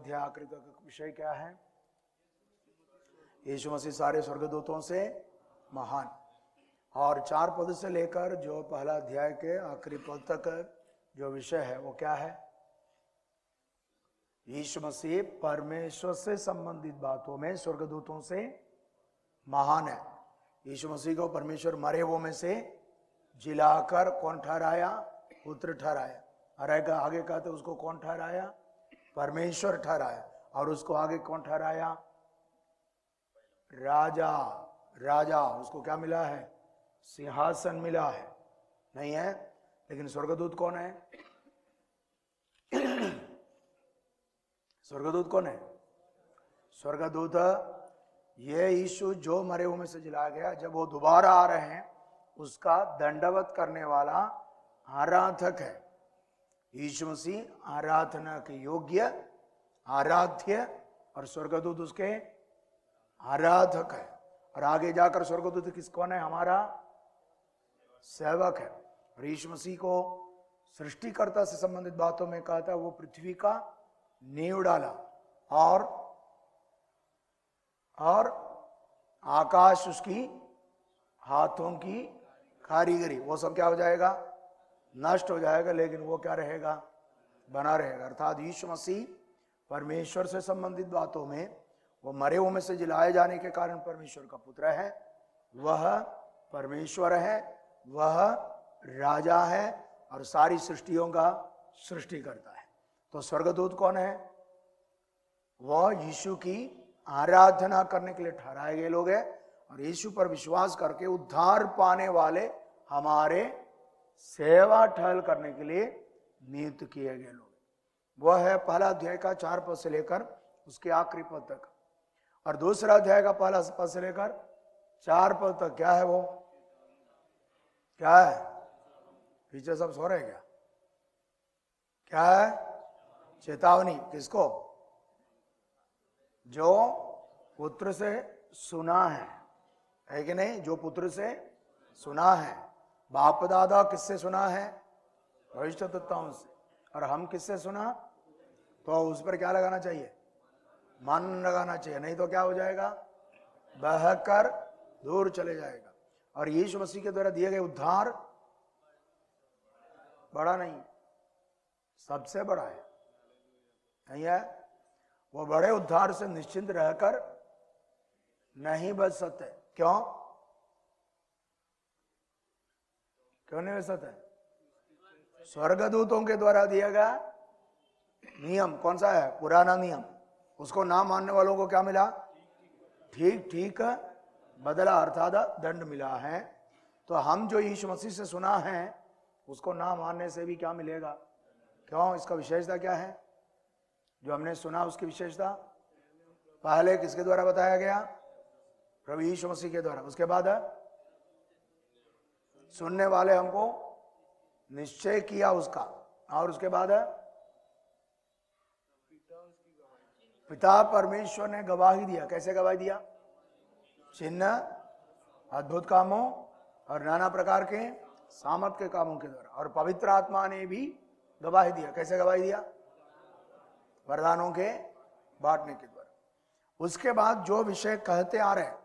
अध्याय आखिरी तक का विषय क्या है? यीशु मसीह सारे स्वर्गदूतों से महान। और 4 पद से लेकर जो पहला अध्याय के आखिरी पद तक जो विषय है वो क्या है? यीशु मसीह परमेश्वर से संबंधित बातों में स्वर्गदूतों से महान है। यीशु मसीह को परमेश्वर मरे हुओं में से जिलाकर कौन ठहराया? पुत्र ठहराया। और आगे कहते उसको कौन ठहराया? परमेश्वर ठहराया। और उसको आगे कौन ठहराया? राजा। राजा उसको क्या मिला है? सिंहासन मिला है, नहीं है? लेकिन स्वर्गदूत कौन है? स्वर्गदूत कौन है? स्वर्गदूत ये यीशु जो मरे हुए में से जिलाया गया, जब वो दोबारा आ रहे हैं उसका दंडवत करने वाला आराधक है। यीशु मसीह आराधना के योग्य, आराध्य, और स्वर्गदूत उसके आराधक है। और आगे जाकर स्वर्गदूत किस कौन है? हमारा सेवक है। और यीशु मसीह को सृष्टिकर्ता से संबंधित बातों में कहा था वो पृथ्वी का नींव डाला और आकाश उसकी हाथों की कारीगरी। वो सब क्या हो जाएगा? नष्ट हो जाएगा, लेकिन वो क्या रहेगा? बना रहेगा। अर्थात यीशु मसीह परमेश्वर से संबंधित बातों में वो मरे हुए में से जिलाए जाने के कारण परमेश्वर का पुत्र है, वह परमेश्वर है, वह राजा है और सारी सृष्टियों का सृष्टि करता है। तो स्वर्गदूत कौन है? वह यीशु की आराधना करने के लिए ठहराए गए लोग हैं और यीशु पर विश्वास करके उद्धार पाने वाले हमारे सेवा ठहल करने के लिए नियुक्त किए गए लोग। वह है पहला अध्याय का 4 पद से लेकर उसके आखिरी पद तक। और दूसरा अध्याय का पहला पद से लेकर 4 पद तक क्या है? वो क्या है? पीछे सब सो रहे क्या? क्या है? चेतावनी। किसको? जो पुत्र से सुना है कि नहीं? जो पुत्र से सुना है। बाप दादा किससे सुना है? भविष्यद्वक्ताओं से। और हम किससे सुना? तो उस पर क्या लगाना चाहिए? मन लगाना चाहिए, नहीं तो क्या हो जाएगा? बहकर दूर चले जाएगा। और यीशु मसीह के द्वारा दिए गए उद्धार बड़ा नहीं, सबसे बड़ा है, नहीं है? वो बड़े उद्धार से निश्चिंत रहकर नहीं बच सकते। क्यों? क्यों नहीं बच सकते? स्वर्गदूतों के द्वारा दिया गया नियम कौन सा है? पुराना नियम। उसको ना मानने वालों को क्या मिला? ठीक ठीक बदला, अर्थात दंड मिला है। तो हम जो यीशु मसीह से सुना है उसको ना मानने से भी क्या मिलेगा? क्यों? इसका विशेषता क्या है? जो हमने सुना उसकी विशेषता पहले किसके द्वारा बताया गया? प्रभु यीशु मसीह के द्वारा। उसके बाद सुनने वाले हमको निश्चय किया उसका। और उसके बाद पिता परमेश्वर ने गवाही दिया। कैसे गवाही दिया? चिन्ह, अद्भुत कामों और नाना प्रकार के सामर्थ के कामों के द्वारा। और पवित्र आत्मा ने भी गवाही दिया। कैसे गवाही दिया? वरदानों के बांटने के द्वारा। उसके बाद जो विषय कहते आ रहे हैं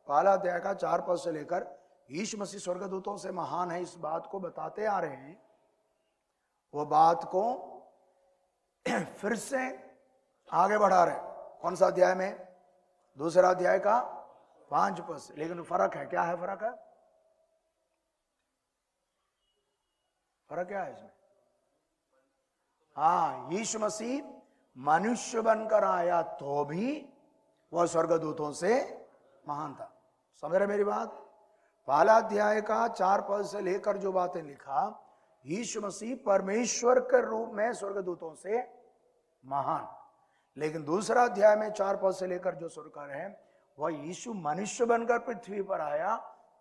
पहला अध्याय का 4 पद से लेकर यीशु मसीह स्वर्गदूतों से महान है, इस बात को बताते आ रहे हैं। वो बात को फिर से आगे बढ़ा रहे। कौन सा अध्याय में? दूसरा अध्याय का 5 पद से। लेकिन फर्क है, क्या है फर्क? है फर्क क्या है इसमें? हाँ, यीशु मसीह मनुष्य बनकर आया तो भी वह स्वर्गदूतों से महान था। समझ रहे मेरी बात? पहला अध्याय का 4 पद से लेकर जो बातें लिखा, यीशु मसीह परमेश्वर के रूप में स्वर्गदूतों से महान। लेकिन दूसरा अध्याय में 4 पद से लेकर जो शुरू कर रहे हैं वह यीशु मनुष्य बनकर पृथ्वी पर आया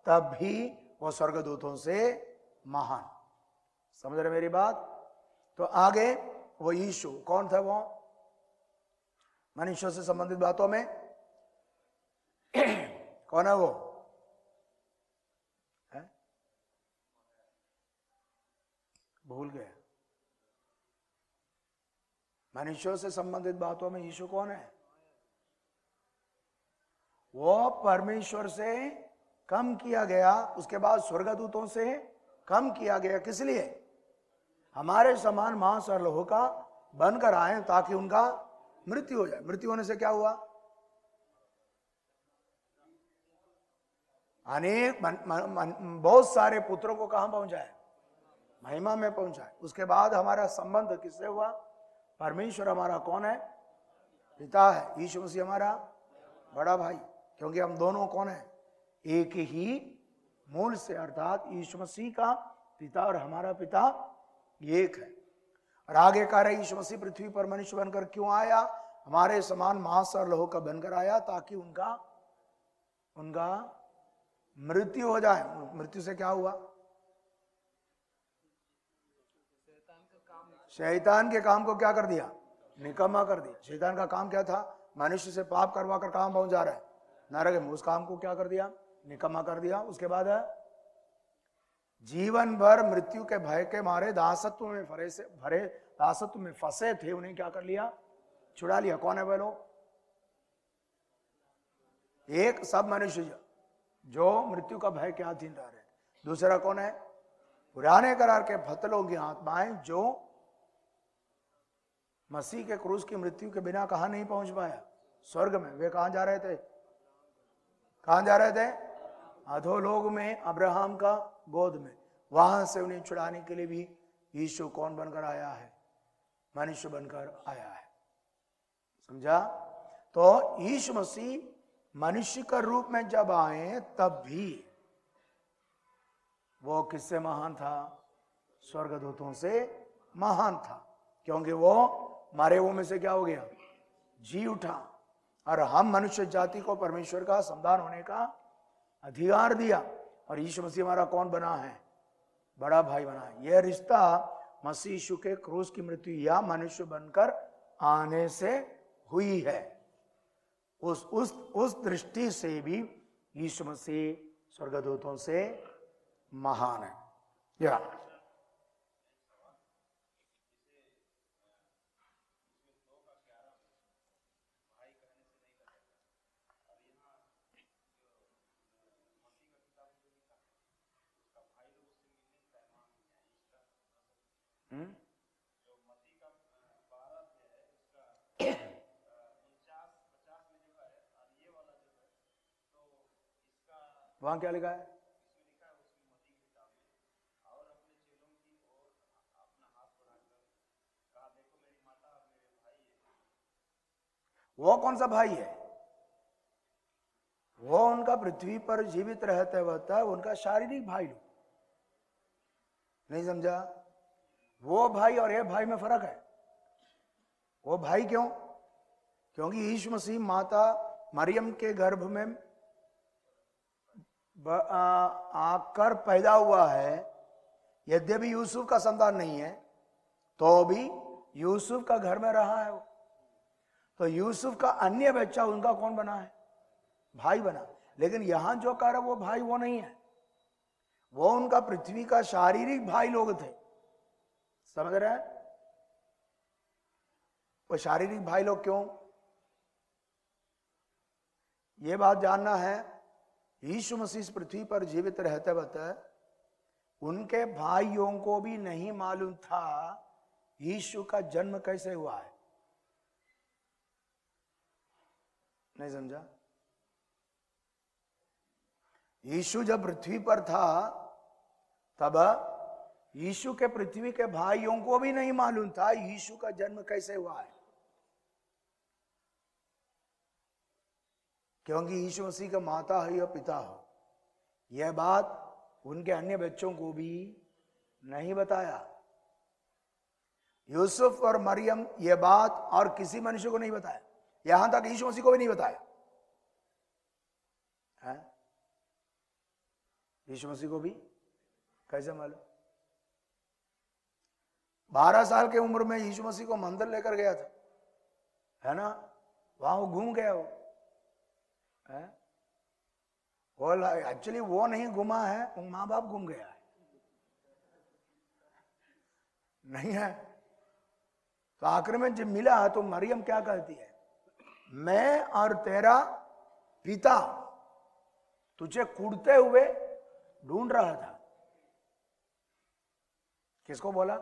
तब भी वह स्वर्गदूतों से महान। समझ रहे मेरी बात? तो आगे वो यीशु कौन था? वो मनुष्य से संबंधित बातों में कौन है? वो है? भूल गए। मनुष्यों से संबंधित बातों में यीशु कौन है? वो परमेश्वर से कम किया गया, उसके बाद स्वर्गदूतों से कम किया गया। किस लिए? हमारे समान मांस और लहू का बनकर आए ताकि उनका मृत्यु हो जाए। मृत्यु होने से क्या हुआ? अनेक बहुत सारे पुत्रों को कहां पहुंचाए? महिमा में पहुंचाए। उसके बाद हमारा संबंध किससे हुआ? परमेश्वर हमारा कौन है? पिता है। यीशु मसीह हमारा बड़ा भाई, क्योंकि हम दोनों कौन है? एक ही मूल से, अर्थात यीशु मसीह का पिता और हमारा पिता एक है। और आगे कह रहे यीशु मसीह पृथ्वी पर मनुष्य बनकर क्यों आया? हमारे समान मांस और लहू का बनकर आया ताकि उनका मृत्यु हो जाए। मृत्यु से क्या हुआ? शैतान के काम को क्या कर दिया? निकम्मा कर दिया। शैतान का काम क्या था? मनुष्य से पाप करवा कर काम पहुंच जा रहा है नरक में। उस काम को क्या कर दिया? निकम्मा कर दिया। उसके बाद है जीवन भर मृत्यु के भय के मारे दासत्व में फंसे थे, उन्हें क्या कर लिया? छुड़ा लिया। कौन है वे लोग? एक सब मनुष्य जो मृत्यु का भय के अधीन रह रहे। दूसरा कौन है? पुराने करार के फतलों की आत्माएं जो मसीह के क्रूस की मृत्यु के बिना कहां नहीं पहुंच पाया? स्वर्ग में। वे कहां जा रहे थे? कहां जा रहे थे? अधोलोक में, अब्राहम का गोद में। वहां से उन्हें छुड़ाने के लिए भी यीशु कौन बनकर आया है? मनुष्य बनकर आया है। समझा? तो यीशु मसीह मनुष्य का रूप में जब आए तब भी वो किससे महान था? स्वर्गदूतों से महान था, क्योंकि वो मारे हुओं में से क्या हो गया? जी उठा। और हम मनुष्य जाति को परमेश्वर का संतान होने का अधिकार दिया। और यीशु मसीह हमारा कौन बना है? बड़ा भाई बना है। यह रिश्ता मसीह यीशु के क्रूस की मृत्यु या मनुष्य बनकर आने से हुई है। उस दृष्टि से भी यीशु मसीह स्वर्गदूतों से महान है। या वहां क्या लिखा है? वो कौन सा भाई है? वो उनका पृथ्वी पर जीवित रहते वक्त उनका शारीरिक भाई लोग। नहीं समझा? वो भाई और ये भाई में फर्क है। वो भाई क्यों? क्योंकि यीशु मसीह माता मरियम के गर्भ में आकर पैदा हुआ है। यद्यपि यूसुफ का संतान नहीं है तो भी यूसुफ का घर में रहा है वो। तो यूसुफ का अन्य बच्चा उनका कौन बना है? भाई बना। लेकिन यहां जो कह रहा वो भाई वो नहीं है, वो उनका पृथ्वी का शारीरिक भाई लोग थे। समझ रहे हैं? वो शारीरिक भाई लोग क्यों? ये बात जानना है। यीशु मसीह इस पृथ्वी पर जीवित रहते वक्त उनके भाइयों को भी नहीं मालूम था यीशु का जन्म कैसे हुआ है। नहीं समझा? यीशु जब पृथ्वी पर था तब यीशु के पृथ्वी के भाइयों को भी नहीं मालूम था यीशु का जन्म कैसे हुआ है, क्योंकि यीशु मसीह का माता हो या पिता हो, यह बात उनके अन्य बच्चों को भी नहीं बताया। यूसुफ और मरियम यह बात और किसी मनुष्य को नहीं बताया, यहां तक यीशु मसीह को भी नहीं बताया है? यीशु मसीह को भी कैसे मालूम? 12 साल की उम्र में यीशु मसीह को मंदिर लेकर गया था, है ना? वहां वो घूम गया है? वो एक्चुअली वो नहीं घुमा है, वो माँ बाप घूम गया है, नहीं है? तो आखिर में जब मिला तो मरियम क्या कहती है, मैं और तेरा पिता तुझे कूदते हुए ढूंढ रहा था। किसको बोला?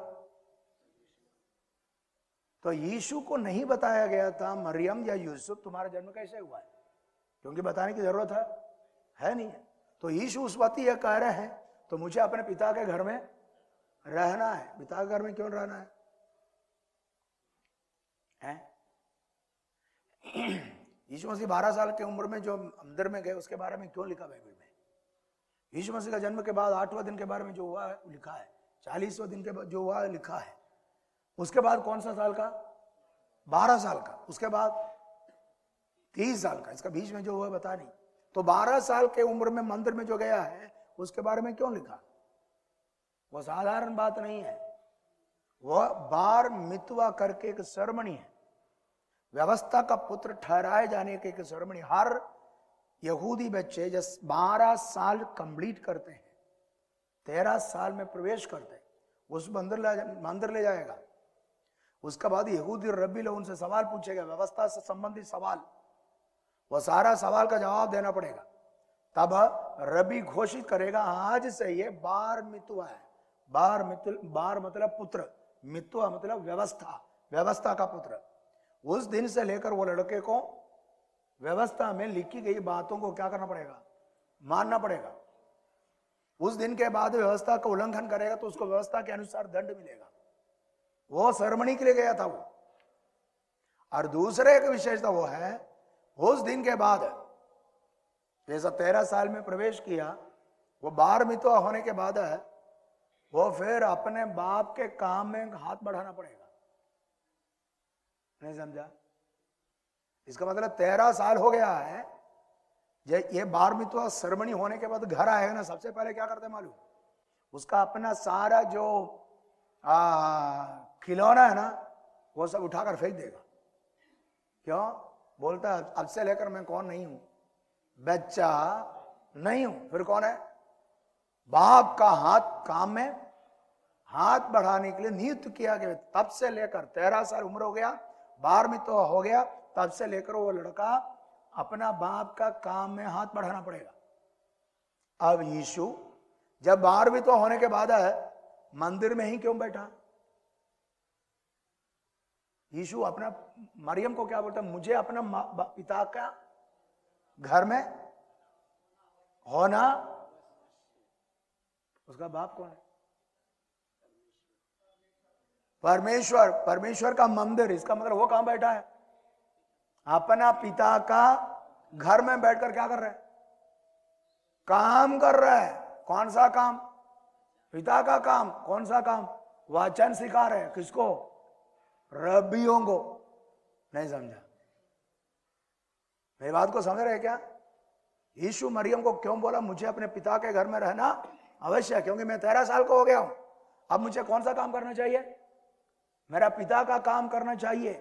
तो यीशु को नहीं बताया गया था मरियम या यूसुफ तुम्हारा जन्म कैसे हुआ है, क्योंकि बताने की जरूरत है नहीं है। तो यीशु उस वक्त यह कह रहे हैं तो मुझे अपने पिता के घर में रहना है। पिता के घर में क्यों रहना है? यीशु मसीह 12 साल की उम्र में जो मंदिर में गए उसके बारे में क्यों लिखा बाइबल में? यीशु मसीह का जन्म के बाद 8वें दिन के बारे में जो हुआ है लिखा है, 40वें दिन के बाद जो हुआ है लिखा है। उसके बाद कौन सा साल का? 12 साल का। उसके बाद 30 साल का। इसका बीच में जो हुआ बता नहीं। तो 12 साल के उम्र में मंदिर में जो गया है उसके बारे में क्यों लिखा? वो साधारण बात नहीं है, वह बार मितवा करके एक सेरेमनी है, व्यवस्था का पुत्र ठहराए जाने की एक सेरेमनी। हर यहूदी बच्चे जब 12 साल कंप्लीट करते हैं, 13 साल में प्रवेश करते हैं, उस मंदिर ले जाएगा। उसके बाद यहूदी रब्बी लोग उनसे सवाल पूछेगा, व्यवस्था से संबंधित सवाल। वह सारा सवाल का जवाब देना पड़ेगा। तब रबी घोषित करेगा आज से ये बार मितवा है। बार मतलब पुत्र, मितवा मतलब व्यवस्था का पुत्र। उस दिन से लेकर वो लड़के को व्यवस्था में लिखी गई बातों को क्या करना पड़ेगा? मानना पड़ेगा। उस दिन के बाद व्यवस्था का उल्लंघन करेगा तो उसको व्यवस्था के अनुसार दंड मिलेगा। वो सेरेमनी के लिए गया था वो। और दूसरे एक विशेषता वो है, उस दिन के बाद जैसा 13 साल में प्रवेश किया, वो बार मितवा होने के बाद है, वो फिर अपने बाप के काम में हाथ बढ़ाना पड़ेगा। नहीं समझा? इसका मतलब 13 साल हो गया है। ये बार मितवा सेरेमनी होने के बाद घर आएगा ना, सबसे पहले क्या करते मालूम? उसका अपना सारा जो खिलौना है ना, वो सब उठाकर फेंक देगा। क्यों? बोलता है अब से लेकर मैं कौन नहीं हूं, बच्चा नहीं हूं। फिर कौन है? बाप का हाथ काम में हाथ बढ़ाने के लिए नियुक्त किया गया। तब से लेकर 13 साल उम्र हो गया, 12वीं तो हो गया, तब से लेकर वो लड़का अपना बाप का काम में हाथ बढ़ाना पड़ेगा। अब यीशु जब 12वीं तो होने के बाद है, मंदिर में ही क्यों बैठा? यीशु अपना मरियम को क्या बोलता? मुझे अपना पिता का घर में होना। उसका बाप कौन है? परमेश्वर का मंदिर। इसका मतलब वो कहां बैठा है? अपना पिता का घर में बैठकर क्या कर रहा है? काम कर रहा है। कौन सा काम? पिता का काम। कौन सा काम? वचन सिखा रहे हैं। किसको? रब्बियों को। नहीं समझा? मेरी बात को समझ रहे क्या? यीशु मरियम को क्यों बोला मुझे अपने पिता के घर में रहना अवश्य है? क्योंकि मैं 13 साल का हो गया हूं। अब मुझे कौन सा काम करना चाहिए? मेरा पिता का काम करना चाहिए।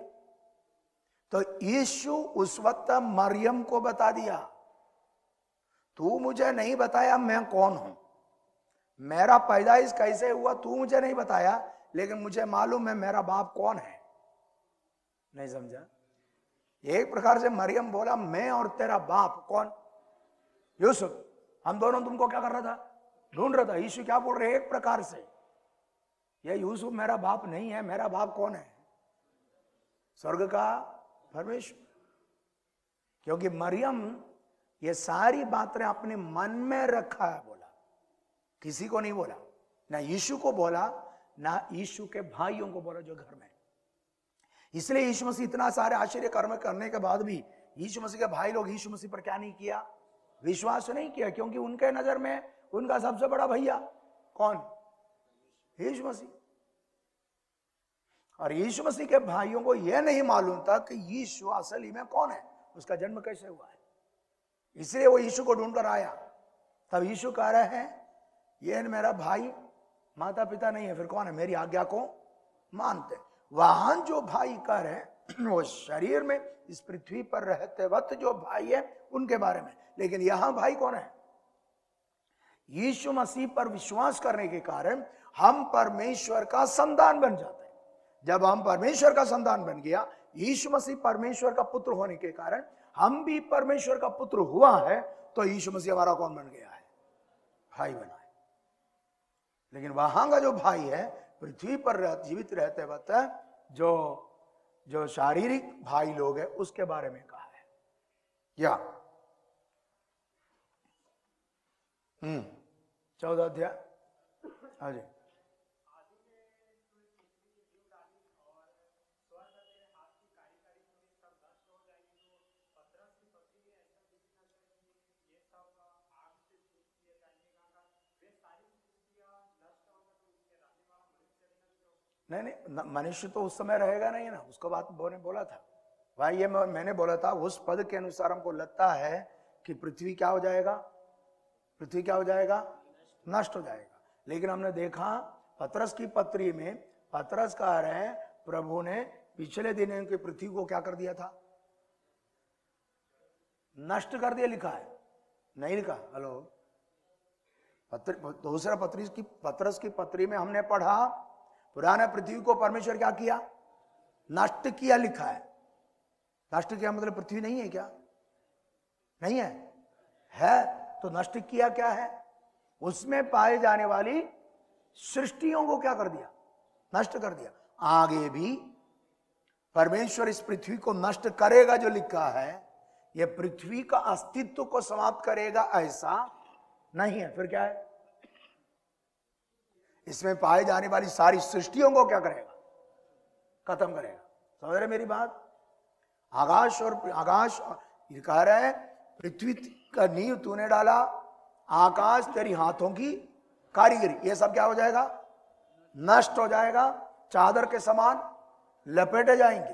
तो यीशु उस वक्त मरियम को बता दिया, तू मुझे नहीं बताया मैं कौन हूं, मेरा पैदाइश कैसे हुआ तू मुझे नहीं बताया, लेकिन मुझे मालूम है मेरा बाप कौन है। नहीं समझा? एक प्रकार से मरियम बोला मैं और तेरा बाप कौन? यूसुफ। हम दोनों तुमको क्या कर रहा था? ढूंढ रहा था। यीशु क्या बोल रहे? एक प्रकार से ये यूसुफ मेरा बाप नहीं है। मेरा बाप कौन है? स्वर्ग का परमेश्वर। क्योंकि मरियम ये सारी बातें अपने मन में रखा है, बोला, किसी को नहीं बोला, ना यीशु को बोला, ना यीशु के भाइयों को बोला जो घर में। इसलिए यीशु मसीह इतना सारे आश्चर्य कर्म करने के बाद भी यीशु मसीह के भाई लोग यीशु मसीह पर क्या नहीं किया? विश्वास नहीं किया। क्योंकि उनके नजर में उनका सबसे बड़ा भैया कौन? यीशु मसीह। और यीशु मसीह के भाइयों को यह नहीं मालूम था कि यीशु असली में कौन है, उसका जन्म कैसे हुआ है। इसलिए वो यीशु को ढूंढकर आया। तब यीशु कह रहे हैं ये मेरा भाई माता पिता नहीं है, फिर कौन है? मेरी आज्ञा को मानते। वहां जो भाई कह रहे हैं वो शरीर में इस पृथ्वी पर रहते वक्त जो भाई है उनके बारे में, लेकिन यहां भाई कौन है? यीशु मसीह पर विश्वास करने के कारण हम परमेश्वर का संतान बन जाते हैं। जब हम परमेश्वर का संतान बन गया, यीशु मसीह परमेश्वर का पुत्र होने के कारण हम भी परमेश्वर का पुत्र हुआ है, तो यीशु मसीह हमारा कौन बन गया है? भाई बना है। लेकिन वहां का जो भाई है, पृथ्वी पर जीवित रहते वक्त जो शारीरिक भाई लोग है, उसके बारे में कहा है। या 14 अध्याय। हाँ जी। नहीं, मनुष्य तो उस समय रहेगा नहीं ना, उसको बात बोला था भाई, ये मैंने बोला था उस पद के अनुसार हमको लगता है कि पृथ्वी क्या हो जाएगा? पृथ्वी क्या हो जाएगा? नष्ट हो जाएगा। लेकिन हमने देखा पतरस की पत्री में, पतरस कह रहे हैं प्रभु ने पिछले दिन की पृथ्वी को क्या कर दिया था? नष्ट कर दिया, लिखा है? नहीं लिखा? हेलो, दूसरा पतरस की पत्री में हमने पढ़ा पुराना पृथ्वी को परमेश्वर क्या किया? नष्ट किया, लिखा है। नष्ट किया मतलब पृथ्वी नहीं है क्या? नहीं है, है। तो नष्ट किया क्या है? उसमें पाए जाने वाली सृष्टियों को क्या कर दिया? नष्ट कर दिया। आगे भी परमेश्वर इस पृथ्वी को नष्ट करेगा, जो लिखा है। यह पृथ्वी का अस्तित्व को समाप्त करेगा ऐसा नहीं है। फिर क्या है? इसमें पाए जाने वाली सारी सृष्टियों को क्या करेगा? खत्म करेगा। समझ रहे मेरी बात? आकाश कह रहे हैं पृथ्वी का नींव तूने डाला, आकाश तेरी हाथों की कारीगरी, ये सब क्या हो जाएगा? नष्ट हो जाएगा, चादर के समान लपेटे जाएंगे।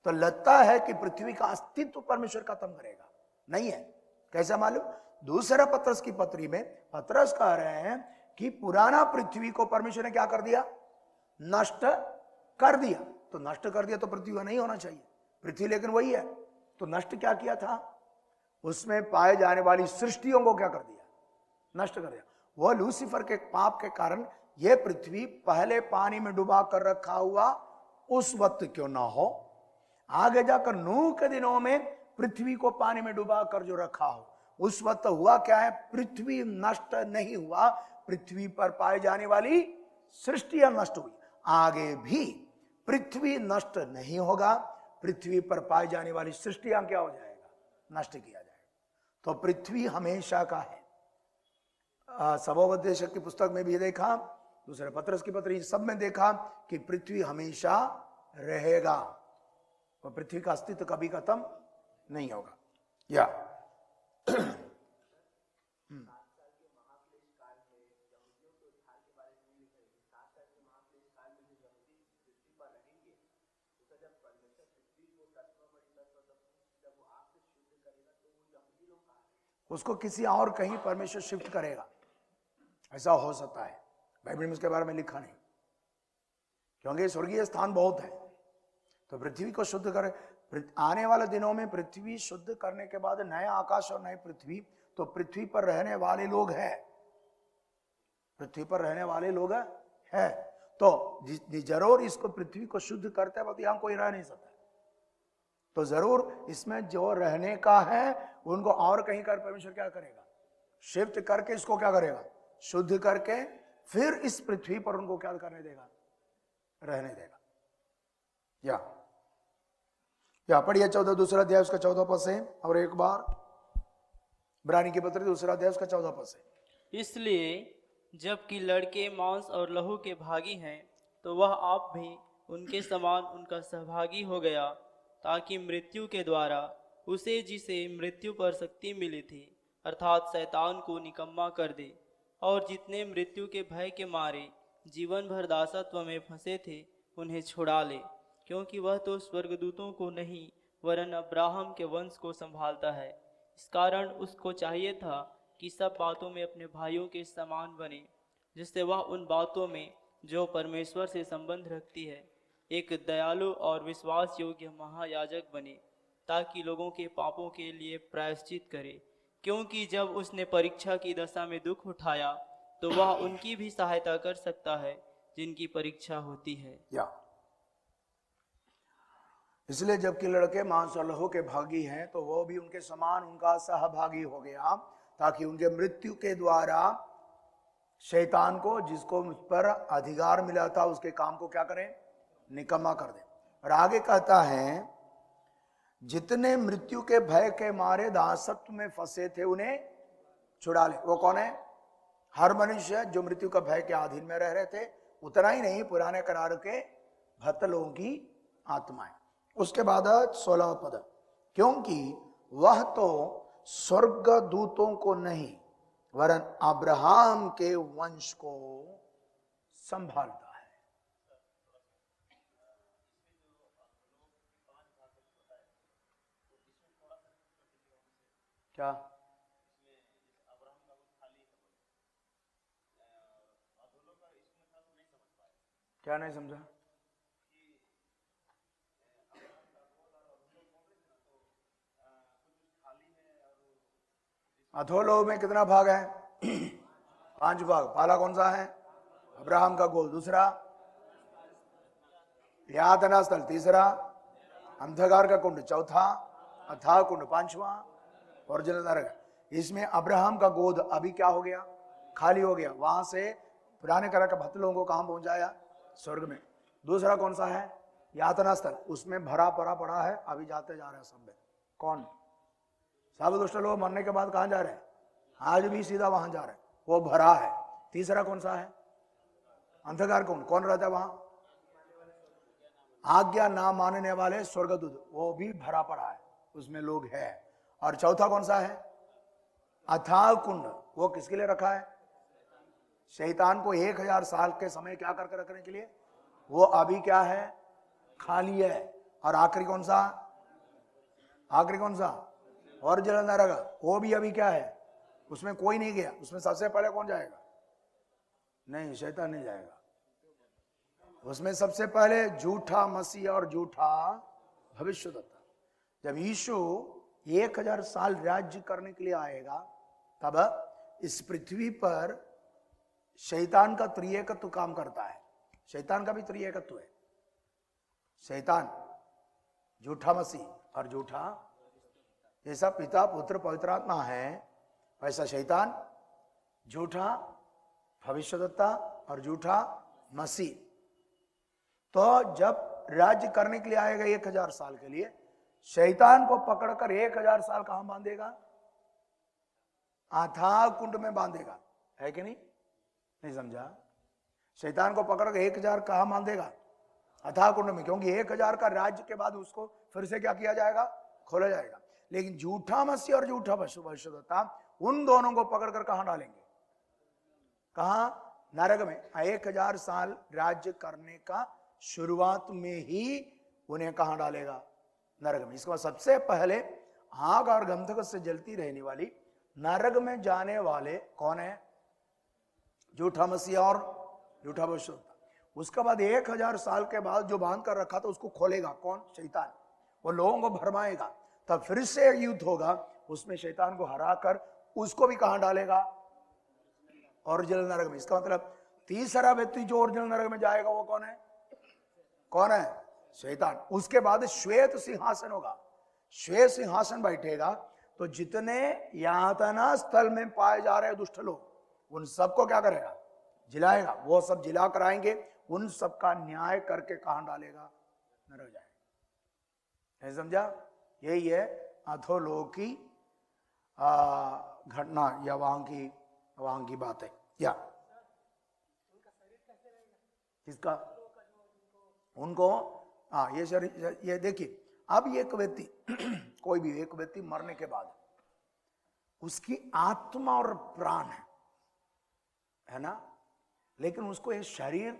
तो लगता है कि पृथ्वी का अस्तित्व परमेश्वर खत्म करेगा, नहीं है। कैसा मालूम? दूसरा पतरस की पत्री में पतरस कह रहे हैं कि पुराना पृथ्वी को परमेश्वर ने क्या कर दिया? नष्ट कर दिया। तो नष्ट कर दिया तो पृथ्वी का नहीं होना चाहिए, पृथ्वी लेकिन वही है। तो नष्ट क्या किया था? उसमें पाए जाने वाली सृष्टियों को क्या कर दिया? नष्ट कर दिया। वह लूसीफर के पाप के कारण यह पृथ्वी पहले पानी में डुबा कर रखा हुआ उस वक्त क्यों ना हो, आगे जाकर नूह के दिनों में पृथ्वी को पानी में डुबा कर जो रखा हो, उस वक्त हुआ क्या है? पृथ्वी नष्ट नहीं हुआ, पृथ्वी पर पाए जाने वाली सृष्टियां नष्ट हुई। आगे भी पृथ्वी नष्ट नहीं होगा, पृथ्वी पर पाए जाने वाली सृष्टियां क्या हो जाएगा? नष्ट किया जाएगा। तो पृथ्वी हमेशा का है। सबोपदेशक की पुस्तक में भी देखा, दूसरे पतरस की पत्री, सब में देखा कि पृथ्वी हमेशा रहेगा, और पृथ्वी का अस्तित्व कभी खत्म नहीं होगा। या उसको किसी और कहीं परमेश्वर शिफ्ट करेगा, ऐसा हो सकता है। बाइबल में उसके बारे में लिखा नहीं, क्योंकि स्वर्गीय स्थान बहुत है। तो पृथ्वी को शुद्ध करे, आने वाले दिनों में पृथ्वी शुद्ध करने के बाद नया आकाश और नई पृथ्वी, तो पृथ्वी पर रहने वाले लोग हैं, पृथ्वी पर रहने वाले लोग हैं। तो जरूर इसको पृथ्वी को शुद्ध करते वक्त यहां कोई रह नहीं सकता, तो जरूर इसमें जो रहने का है उनको और कहीं कर परमेश्वर क्या करेगा? शिफ्ट करके इसको क्या करेगा? शुद्ध करके फिर इस पृथ्वी पर उनको क्या करने देगा? रहने देगा। या पढ़िए 14 दूसरा अध्याय उसका 14 पद से, और एक बार इब्रानी की पत्री दूसरा अध्याय उसका 14 पद से। इसलिए जबकि लड़के मांस और लहू के भागी हैं, तो वह आप भी उनके समान उनका सहभागी हो गया, ताकि मृत्यु के द्वारा उसे जिसे मृत्यु पर शक्ति मिली थी, अर्थात शैतान को निकम्मा कर दे, और जितने मृत्यु के भय के मारे जीवन भर दासत्व में फंसे थे उन्हें छुड़ा ले, क्योंकि वह तो स्वर्गदूतों को नहीं वरन अब्राहम के वंश को संभालता है। इस कारण उसको चाहिए था कि सब बातों में अपने भाइयों के समान बने, जिससे वह उन बातों में जो परमेश्वर से संबंध रखती है एक दयालु और विश्वास योग्य महायाजक बने, ताकि लोगों के पापों के लिए प्रायश्चित करे। क्योंकि जब उसने परीक्षा की दशा में दुख उठाया, तो वह उनकी भी सहायता कर सकता है जिनकी परीक्षा होती है। इसलिए जबकि लड़के मांस और लहू के भागी हैं तो वो भी उनके समान उनका सहभागी हो गया, ताकि उनके मृत्यु के द्वारा शैतान को, जिसको मुझ पर अधिकार मिला था, उसके काम को क्या करें, निकम्मा कर दे। और आगे कहता है, जितने मृत्यु के भय के मारे दासत्व में फंसे थे उन्हें छुड़ा ले। वो कौन है? हर मनुष्य जो मृत्यु का भय के अधीन में रह रहे थे। उतना ही नहीं, पुराने करार के भक्त लोगों की आत्माएं। उसके बाद 16वां पद, क्योंकि वह तो स्वर्ग दूतों को नहीं वरन अब्राहम के वंश को संभालता है। क्या क्या नहीं समझा? अधोलोक में कितना भाग है? 5 भाग। पहला कौन सा है? अब्राहम का गोद। दूसरा यातना स्थल। तीसरा अंधकार का कुंड। चौथा अथाह कुंड। 5वां ओरिजिनल नरक। इसमें अब्राहम का गोद अभी क्या हो गया? खाली हो गया। वहां से पुराने करार के भक्त लोगों को कहां पहुंचाया? स्वर्ग में। दूसरा कौन सा है? यातना स्थल। उसमें भरा पड़ा है, अभी जाते जा रहे हैं सब में। कौन? सब दुष्ट लोग मरने के बाद कहां जा रहे हैं? आज भी सीधा वहां जा रहे हैं, वो भरा है। तीसरा कौन सा है? अंधकार कुंड। कौन रहता है वहां? आज्ञा ना मानने वाले स्वर्गदूत, वो भी भरा पड़ा है, उसमें लोग है। और चौथा कौन सा है? अथाह कुंड। वो किसके लिए रखा है? शैतान को 1000 साल के समय क्या करके रखने के लिए। वो अभी क्या है? खाली है। और आखिरी कौन सा? आखिरी कौन सा? ओरिजिनल नरक। वो भी अभी क्या है? उसमें कोई नहीं गया। उसमें सबसे पहले कौन जाएगा? नहीं, शैतान नहीं जाएगा। उसमें सबसे पहले झूठा मसीह और झूठा भविष्यद्वक्ता। जब यीशु 1000 साल राज्य करने के लिए आएगा, तब इस पृथ्वी पर शैतान का त्रिएकत्व काम करता है। शैतान का भी त्रिएकत्व है। शैतान झूठा मसीह और झूठा, जैसा पिता पुत्र पवित्र आत्मा है, वैसा शैतान झूठा भविष्यद्वक्ता और झूठा मसीह। तो जब राज्य करने के लिए आएगा 1000 साल के लिए, शैतान को पकड़कर 1000 साल कहां बांधेगा? अथाह कुंड में बांधेगा, है कि नहीं? नहीं समझा? शैतान को पकड़कर 1000 कहां बांधेगा? अथाह कुंड में। क्योंकि 1000 का राज्य के बाद उसको फिर से क्या किया जाएगा? खोला जाएगा। लेकिन झूठा मसीह और झूठा भविष्यद्वक्ता, उन दोनों को पकड़कर कहां डालेंगे? कहां? नरक में। 1000 साल राज्य करने का शुरुआत में ही उन्हें कहां डालेगा? नरक में। इसके बाद सबसे पहले आग और गंधक से जलती रहने वाली नरक में जाने वाले कौन है? झूठा मसीह और झूठा भविष्यद्वक्ता। उसके बाद 1000 साल के बाद जो बांध कर रखा था उसको खोलेगा कौन? शैतान। वो लोगों को भरमाएगा, तब फिर से युद्ध होगा। उसमें शैतान को हराकर उसको भी कहां डालेगा? ओरिजिनल नरक में। इसका मतलब तीसरा व्यक्ति जो ओरिजिनल नरक में जाएगा वो कौन है? कौन है? शैतान। उसके बाद श्वेत सिंहासन होगा। श्वेत सिंहासन बैठेगा, तो जितने यातना स्थल में पाए जा रहे दुष्ट लोग, उन सबको क्या करेगा? जिलाएगा। वो सब जिला कर आएंगे, उन सबका न्याय करके कहां डालेगा? नरक जाएगा। नहीं समझा? यही है अधोलोक की घटना या वहां की बात है। या किसका? उनको ये शरीर, ये देखिए, अब एक व्यक्ति कोई भी एक व्यक्ति मरने के बाद उसकी आत्मा और प्राण है ना, लेकिन उसको ये शरीर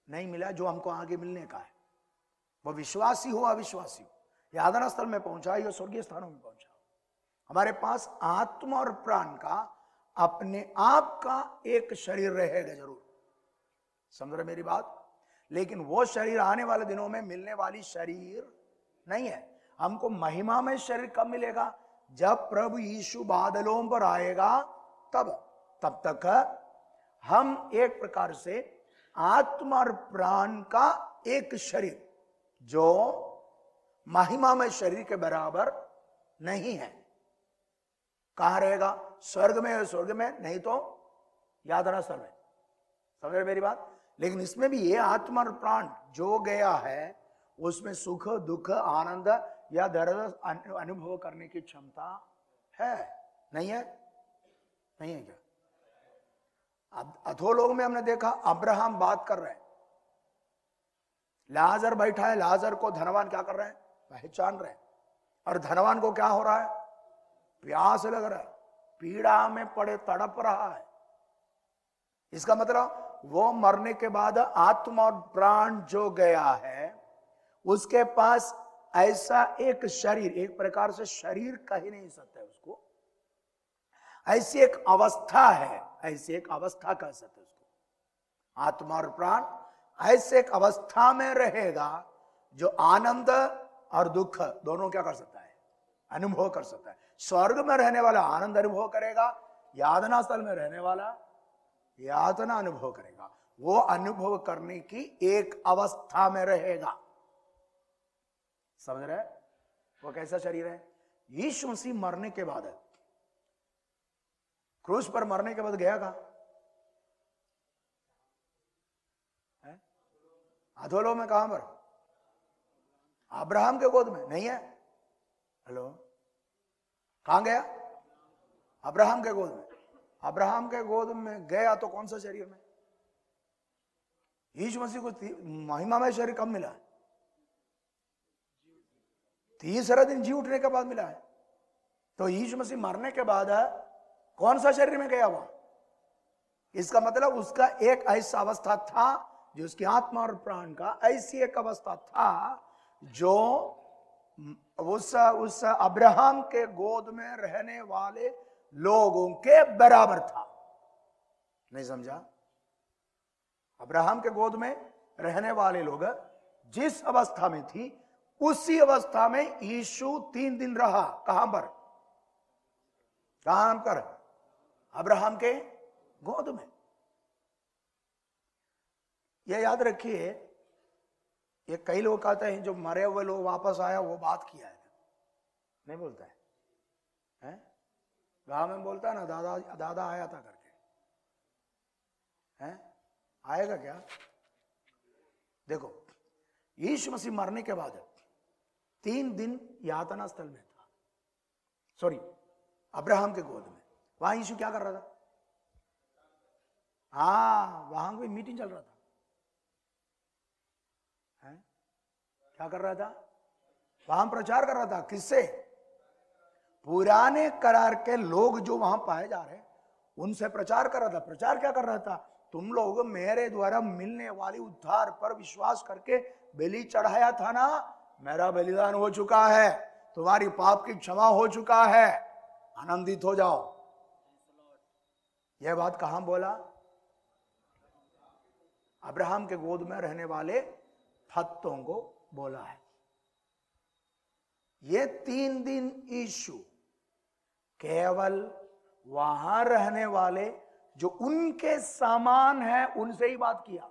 नहीं मिला जो हमको आगे मिलने का है। वो विश्वासी हो अविश्वासी हो, यातना स्थल में पहुंचा या स्वर्गीय स्थानों में पहुंचा, हमारे पास आत्मा और प्राण का अपने आप का एक शरीर रहेगा जरूर। समझ रहे मेरी बात? लेकिन वो शरीर आने वाले दिनों में मिलने वाली शरीर नहीं है। हमको महिमा में शरीर कब मिलेगा? जब प्रभु यीशु बादलों पर आएगा, तब तक हम एक प्रकार से आत्मा और प्राण का एक शरीर जो महिमा में शरीर के बराबर नहीं है। कहां रहेगा? स्वर्ग में है, स्वर्ग में, नहीं तो यातना स्थल में। समझ रहे मेरी बात? लेकिन इसमें भी ये आत्मा और प्राण जो गया है उसमें सुख दुख आनंद या दर्द अनुभव करने की क्षमता है, नहीं है? नहीं है क्या? अब अधोलोक में हमने देखा अब्राहम बात कर रहे हैं, लाजर बैठा है, लाजर को धनवान क्या कर रहे हैं? पहचान रहे हैं। और धनवान को क्या हो रहा है? प्यास लग रहा है, पीड़ा में पड़े तड़प रहा है। इसका मतलब वो मरने के बाद आत्मा और प्राण जो गया है उसके पास ऐसा एक शरीर, एक प्रकार से शरीर कह ही नहीं सकते उसको, ऐसी एक अवस्था है, ऐसी एक अवस्था कह सकते उसको। आत्मा और प्राण ऐसे एक अवस्था में रहेगा जो आनंद और दुख दोनों क्या कर सकता है? अनुभव कर सकता है। स्वर्ग में रहने वाला आनंद अनुभव करेगा, यातना स्थल में रहने वाला यातना अनुभव करेगा। वो अनुभव करने की एक अवस्था में रहेगा। समझ रहे? वो कैसा शरीर है? यीशु मसीह मरने के बाद, क्रूस पर मरने के बाद गया कहां? अधोलोक में। कहां पर? अब्राहम के गोद में। नहीं है? हेलो, कहां गया? अब्राहम के गोद में। अब्राहम के गोद में गया तो कौन सा शरीर में? यीशु मसीह को महिमा में शरीर कब मिला? तीसरा दिन जी उठने के बाद मिला है। तो यीशु मसीह मरने के बाद कौन सा शरीर में गया हुआ? इसका मतलब उसका एक ऐसा अवस्था था जो उसकी आत्मा और प्राण का ऐसी एक अवस्था था जो उस अब्राहम के गोद में रहने वाले लोगों के बराबर था। नहीं समझा? अब्राहम के गोद में रहने वाले लोग जिस अवस्था में थी उसी अवस्था में यीशु 3 दिन रहा। कहां पर? कहां पर? अब्राहम के गोद में। यह याद रखिए, ये कई लोग कहते हैं जो मरे हुए लोग वापस आया वो बात किया है, नहीं बोलता है? गांव में बोलता है ना, दादा दादा आया था करके, हैं? आएगा क्या? देखो, यीशु मसीह मरने के बाद 3 दिन यातना स्थल में था, सॉरी अब्राहम के गोद में। वहां यीशु क्या कर रहा था? हाँ, वहां कोई मीटिंग चल रहा था। हैं? क्या कर रहा था? वहां प्रचार कर रहा था। किससे? पुराने करार के लोग जो वहां पाए जा रहे उनसे प्रचार कर रहा था। प्रचार क्या कर रहा था? तुम लोग मेरे द्वारा मिलने वाली उद्धार पर विश्वास करके बलि चढ़ाया था ना, मेरा बलिदान हो चुका है, तुम्हारी पाप की क्षमा हो चुका है, आनंदित हो जाओ। यह बात कहां बोला? अब्राहम के गोद में रहने वाले भक्तों को बोला है। ये 3 दिन यीशु केवल वहां रहने वाले जो उनके समान है उनसे ही बात किया।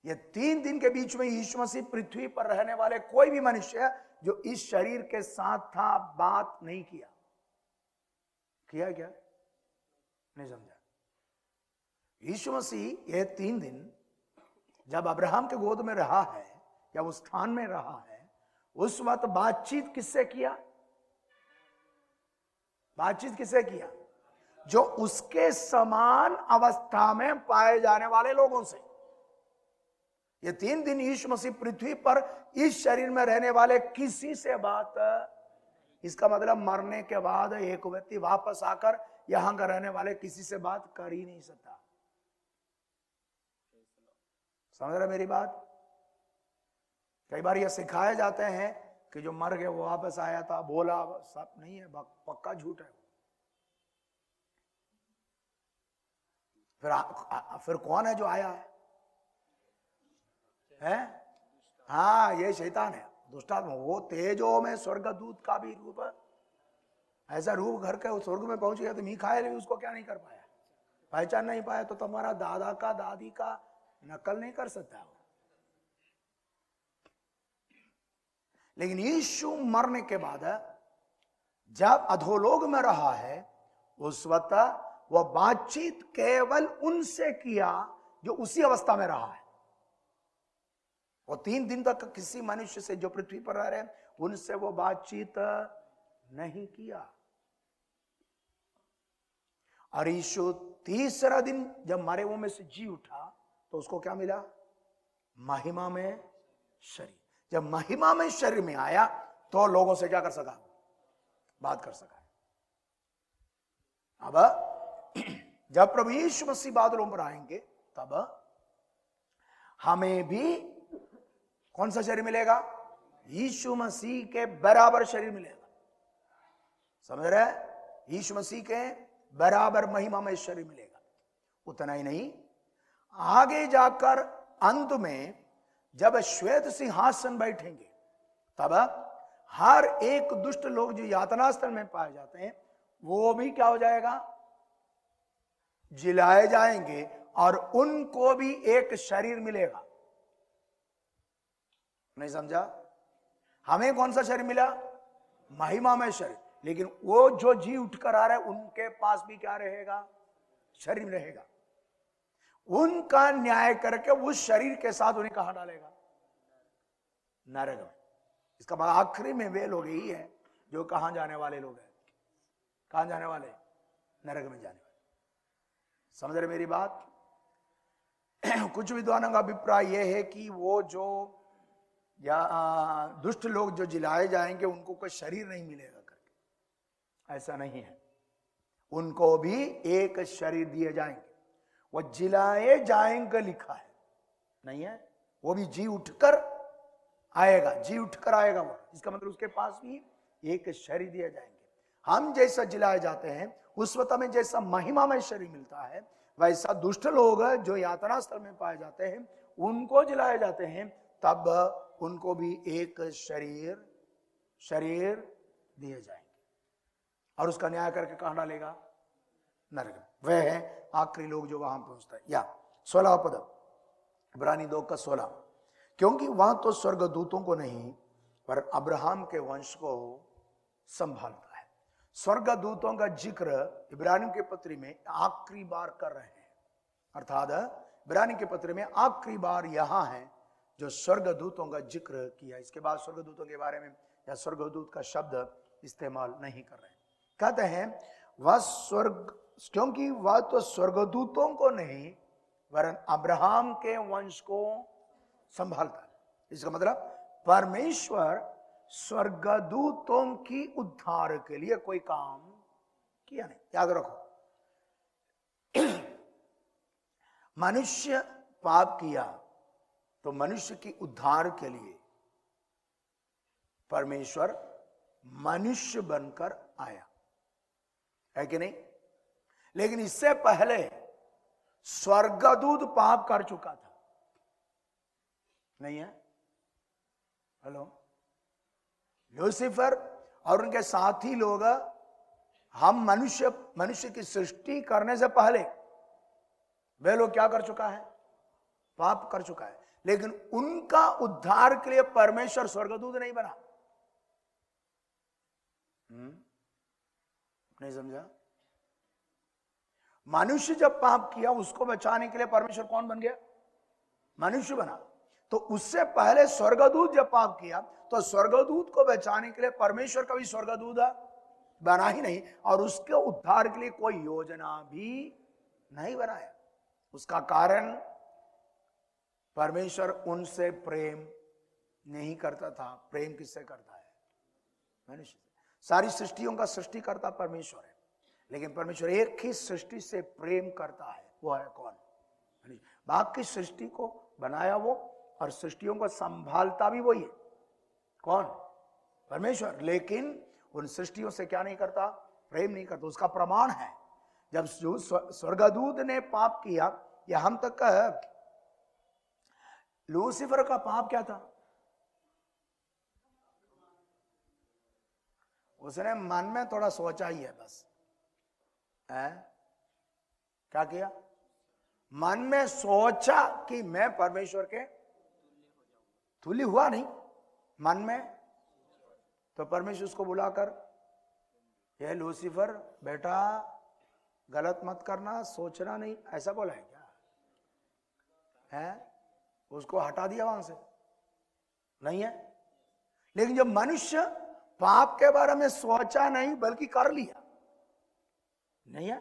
ये 3 दिन के बीच में यीशु मसीह पृथ्वी पर रहने वाले कोई भी मनुष्य जो इस शरीर के साथ था बात नहीं किया। किया क्या? नहीं समझा? यीशु मसीह ये 3 दिन जब अब्राहम के गोद में रहा है या उस स्थान में रहा है, उस वक्त बातचीत किससे किया? बातचीत किससे किया? जो उसके समान अवस्था में पाए जाने वाले लोगों से। ये 3 दिन यीशु मसीह पृथ्वी पर इस शरीर में रहने वाले किसी से बात, इसका मतलब मरने के बाद एक व्यक्ति वापस आकर यहां का रहने वाले किसी से बात कर ही नहीं सकता। समझ रहे मेरी बात? कई बार यह सिखाए जाते हैं कि जो मर गया वो वापस आया था, बोला, सब नहीं है, पक्का झूठ है। फिर कौन है जो आया है? हाँ, ये शैतान है, दुष्टात्मा। वो तेजो में स्वर्गदूत का भी रूप, ऐसा रूप घर के स्वर्ग में पहुंच गया तो मीखाएल भी उसको क्या नहीं कर पाया, पहचान नहीं पाया। तो तुम्हारा दादा का दादी का नकल नहीं कर सकता वो। लेकिन यीशु मरने के बाद जब अधोलोक में रहा है, उस वक्त वह बातचीत केवल उनसे किया जो उसी अवस्था में रहा है। वो 3 दिन तक किसी मनुष्य से जो पृथ्वी पर रह रहे उनसे वो बातचीत नहीं किया। और यीशु तीसरा दिन जब मरे हुओं में से जी उठा तो उसको क्या मिला? महिमा में शरीर। जब महिमा में शरीर में आया तो लोगों से क्या कर सका? बात कर सका। अब जब प्रभु यीशु मसीह बादलों पर आएंगे तब हमें भी कौन सा शरीर मिलेगा? यीशु मसीह के बराबर शरीर मिलेगा। समझ रहे? यीशु मसीह के बराबर महिमा में शरीर मिलेगा। उतना ही नहीं, आगे जाकर अंत में जब श्वेत सिंहासन बैठेंगे तब हर एक दुष्ट लोग जो यातना स्थल में पाए जाते हैं वो भी क्या हो जाएगा? जिलाए जाएंगे और उनको भी एक शरीर मिलेगा। नहीं समझा? हमें कौन सा शरीर मिला? महिमा में शरीर। लेकिन वो जो जी उठकर आ रहे हैं उनके पास भी क्या रहेगा? शरीर रहेगा। उनका न्याय करके उस शरीर के साथ उन्हें कहां डालेगा? नरक में। इसका बाद आखिरी में वे लोग ही है जो कहां जाने वाले लोग हैं? कहां जाने वाले? नरक में जाने वाले। समझ रहे मेरी बात? कुछ विद्वानों का अभिप्राय यह है कि वो जो या दुष्ट लोग जो जिलाए जाएंगे उनको कोई शरीर नहीं मिलेगा करके, ऐसा नहीं है। उनको भी एक शरीर दिए जाएंगे। वो जिलाए जाएंगे लिखा है, नहीं है? वो भी जी उठकर आएगा, जी उठकर आएगा वो। इसका मतलब उसके पास भी एक शरीर दिए जाएंगे। हम जैसा जिलाए जाते हैं उस वक्त में जैसा महिमा में शरीर मिलता है, वैसा दुष्ट लोग जो यातना स्थल में पाए जाते हैं उनको जिलाए जाते हैं, तब उनको भी एक शरीर दिए जाएंगे और उसका न्याय करके कहां डालेगा? नरक में। वह है आखिरी लोग जो वहां पहुंचता है। या 16 पद, इब्रानी 2:16, क्योंकि वह तो स्वर्गदूतों को नहीं पर अब्राहम के वंश को संभालता है। स्वर्गदूतों का जिक्र इब्रानी के पत्री में आखिरी बार कर रहे हैं, अर्थात इब्रानी के पत्र में आखिरी बार यहां है जो स्वर्गदूतों का जिक्र किया। इसके बाद स्वर्गदूतों के बारे में या स्वर्गदूत का शब्द इस्तेमाल नहीं कर रहे। कहते हैं वह क्योंकि वह तो स्वर्गदूतों को नहीं वरन अब्राहम के वंश को संभालता है। इसका मतलब परमेश्वर स्वर्गदूतों की उद्धार के लिए कोई काम किया नहीं। याद रखो, मनुष्य पाप किया तो मनुष्य की उद्धार के लिए परमेश्वर मनुष्य बनकर आया, है कि नहीं? लेकिन इससे पहले स्वर्गदूत पाप कर चुका था, नहीं है? हेलो, लूसीफर और उनके साथी लोग, हम मनुष्य की सृष्टि करने से पहले वे लोग क्या कर चुका है? पाप कर चुका है। लेकिन उनका उद्धार के लिए परमेश्वर स्वर्गदूत नहीं बना। नहीं समझा? मनुष्य जब पाप किया उसको बचाने के लिए परमेश्वर कौन बन गया? मनुष्य बना। तो उससे पहले स्वर्गदूत जब पाप किया तो स्वर्गदूत को बचाने के लिए परमेश्वर कभी स्वर्गदूत बना ही नहीं और उसके उद्धार के लिए कोई योजना भी नहीं बनाया। उसका कारण परमेश्वर उनसे प्रेम नहीं करता था। प्रेम किससे करता है? मनुष्य से। सारी सृष्टियों का सृष्टिकर्ता परमेश्वर है, लेकिन परमेश्वर एक ही सृष्टि से प्रेम करता है, वो है कौन? मनुष्य। बाकी सृष्टि को बनाया वो और सृष्टियों को संभालता भी वही है। कौन? परमेश्वर। लेकिन उन सृष्टियों से क्या नहीं करता? प्रेम नहीं करता। उसका प्रमाण है जब स्वर्गदूत ने पाप किया, या हम तक का लूसीफर का पाप क्या था? उसने मन में थोड़ा सोचा ही है बस। क्या किया? मन में सोचा कि मैं परमेश्वर के तुल्य हुआ नहीं, मन में तो परमेश्वर उसको बुलाकर, यह लूसीफर बेटा गलत मत करना, सोचना नहीं, ऐसा बोला है क्या? है उसको हटा दिया वहां से? नहीं है। लेकिन जब मनुष्य पाप के बारे में सोचा नहीं बल्कि कर लिया, नहीं है,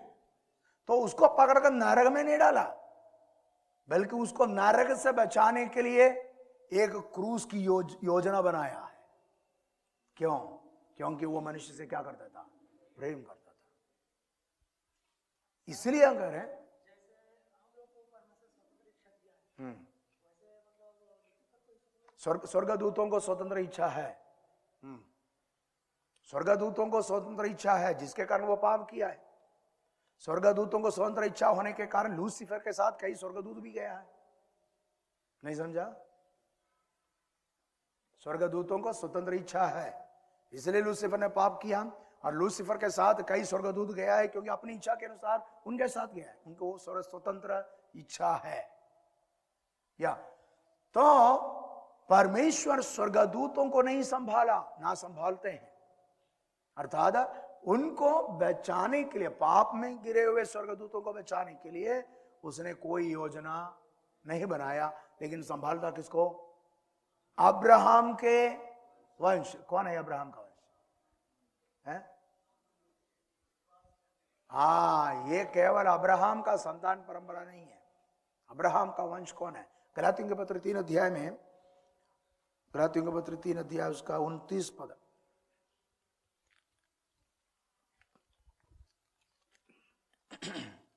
तो उसको पकड़कर नरक में नहीं डाला, बल्कि उसको नरक से बचाने के लिए एक क्रूस की योजना बनाया है। क्यों? क्योंकि वो मनुष्य से क्या करता था? प्रेम करता था। इसलिए अगर है स्वर्गदूतों को स्वतंत्र इच्छा है, स्वर्गदूतों को स्वतंत्र इच्छा है, जिसके कारण वो पाप किया है। स्वर्गदूतों को स्वतंत्र इच्छा होने के कारण लूसीफर के साथ कई स्वर्गदूत भी गया है। नहीं समझा? स्वर्गदूतों को स्वतंत्र इच्छा है, इसलिए लूसीफर ने पाप किया, और लूसीफर के साथ कई स्वर्गदूत गया है, क्योंकि अपनी इच्छा के अनुसार उनके साथ गया है। उनको स्वतंत्र इच्छा है। या तो परमेश्वर स्वर्गदूतों को नहीं संभाला, ना संभालते हैं, अर्थात उनको बचाने के लिए, पाप में गिरे हुए स्वर्गदूतों को बचाने के लिए उसने कोई योजना नहीं बनाया, लेकिन संभालता किसको? अब्राहम के वंश। कौन है अब्राहम का वंश? है? हाँ, ये केवल अब्राहम का संतान परंपरा नहीं है। अब्राहम का वंश कौन है? गलातियों के पत्र 3 अध्याय में, गलातियों के पत्र 3 अध्याय उसका 29 पद,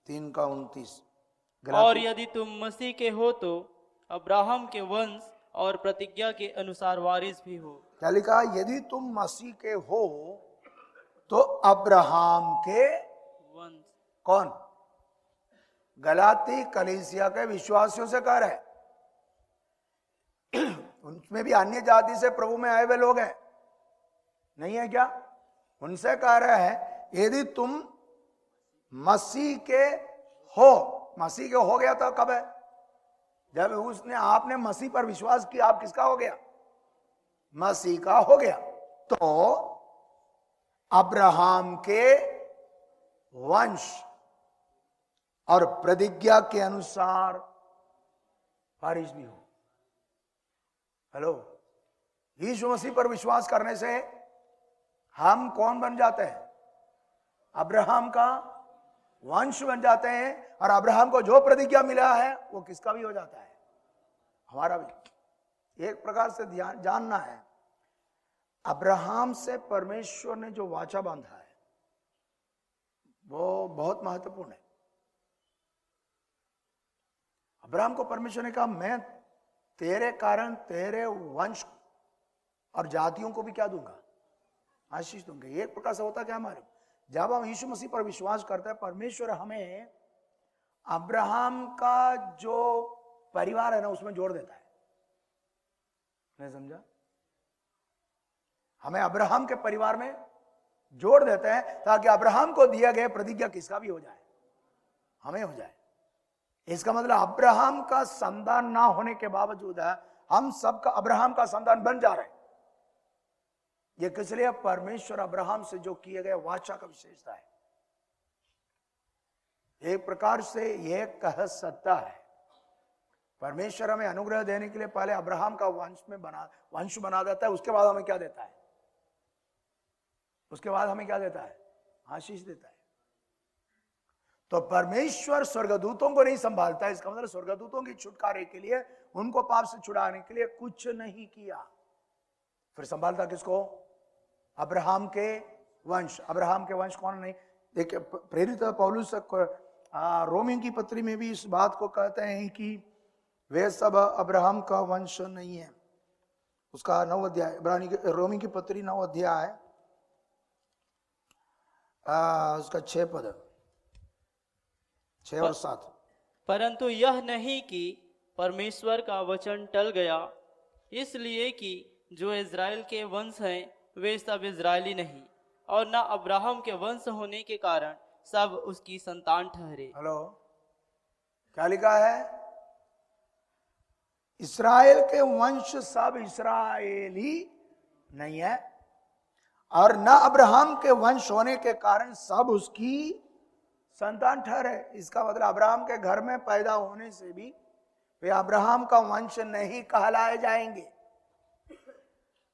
तीन का 29। और यदि तुम मसीह के हो तो अब्राहम के वंश और प्रतिज्ञा के अनुसार वारिस भी हो। क्या लिखा? यदि तुम मसीह के हो तो अब्राहम के वंश। कौन? गलाती कलीसिया के विश्वासियों से कह रहे, उनमें भी अन्य जाति से प्रभु में आए हुए लोग हैं, नहीं है क्या? उनसे कह रहे हैं यदि तुम मसीह के हो। मसीह के हो गया था कब है? जब उसने, आपने मसीह पर विश्वास किया, आप किसका हो गया? मसीह का हो गया। तो अब्राहम के वंश और प्रतिज्ञा के अनुसार वारिस भी हो। हेलो, यीशु मसीह पर विश्वास करने से हम कौन बन जाते हैं? अब्राहम का वंश बन जाते हैं, और अब्राहम को जो प्रतिज्ञा मिला है वो किसका भी हो जाता है? हमारा भी। एक प्रकार से ध्यान जानना है, अब्राहम से परमेश्वर ने जो वाचा बांधा है वो बहुत महत्वपूर्ण है। अब्राहम को परमेश्वर ने कहा, मैं तेरे कारण तेरे वंश और जातियों को भी क्या दूंगा? आशीष दूंगा। एक प्रकार से होता क्या हमारे, जब हम यीशु मसीह पर विश्वास करते हैं, परमेश्वर हमें अब्राहम का जो परिवार है ना उसमें जोड़ देता है। नहीं समझा? हमें अब्राहम के परिवार में जोड़ देते हैं, ताकि अब्राहम को दिया गया प्रतिज्ञा किसका भी हो जाए? हमें हो जाए। इसका मतलब अब्राहम का संतान ना होने के बावजूद हम सबका अब्राहम का संतान बन जा रहे हैं। यह किस लिए? परमेश्वर अब्राहम से जो किए गए वाचा का विशेषता है। एक प्रकार से यह कह सकता है, परमेश्वर हमें अनुग्रह देने के लिए पहले अब्राहम का वंश बना देता है, उसके बाद हमें क्या देता है? उसके बाद हमें क्या देता है? आशीष देता है। तो परमेश्वर स्वर्गदूतों को नहीं संभालता, इसका मतलब स्वर्गदूतों की छुटकारे के लिए, उनको पाप से छुड़ाने के लिए कुछ नहीं किया। फिर संभालता किसको? अब्राहम के वंश। अब्राहम के वंश कौन? नहीं देखिए, प्रेरित पौलुस रोमियों की पत्री में भी इस बात को कहते हैं कि वे सब अब्राहम का वंश नहीं है। उसका 9 अध्याय, रोमी की पत्री 9 अध्याय उसका 6 पद, 6 और 7। परंतु यह नहीं कि परमेश्वर का वचन टल गया, इसलिए कि जो इज़राइल के वंश हैं वे सब इज़राइली नहीं, और न अब्राहम के वंश होने के कारण सब उसकी संतान ठहरे। हेलो, क्या लिखा है? इस्राएल के वंश सब इस्राएली नहीं है, और न अब्राहम के वंश होने के कारण सब उसकी संतान ठहरे। इसका मतलब अब्राहम के घर में पैदा होने से भी वे अब्राहम का वंश नहीं कहलाए जाएंगे।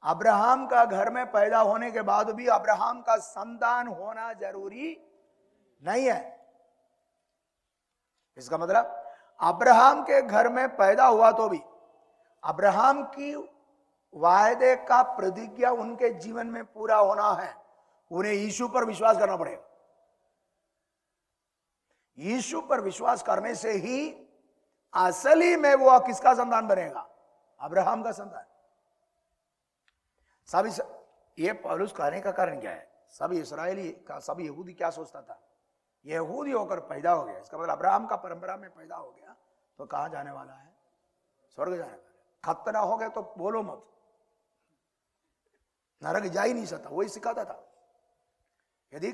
अब्राहम का घर में पैदा होने के बाद भी अब्राहम का संतान होना जरूरी नहीं है। इसका मतलब अब्राहम के घर में पैदा हुआ तो भी अब्राहम की वायदे का प्रतिज्ञा उनके जीवन में पूरा होना है, उन्हें यीशु पर विश्वास करना पड़ेगा। यीशु पर विश्वास करने से ही असली में वो किसका संतान बनेगा? अब्राहम का संतान। सब ये पौलुस कहने का कारण क्या है? सब इस्राएली का, सब यहूदी क्या सोचता था? यहूदी होकर पैदा हो गया, इसका मतलब अब्राहम का परंपरा में पैदा हो गया तो कहां जाने वाला है? स्वर्ग जाने वाला है। खतना हो गया तो बोलो मत, नरक जा ही नहीं सकता। वही सिखाता था। यदि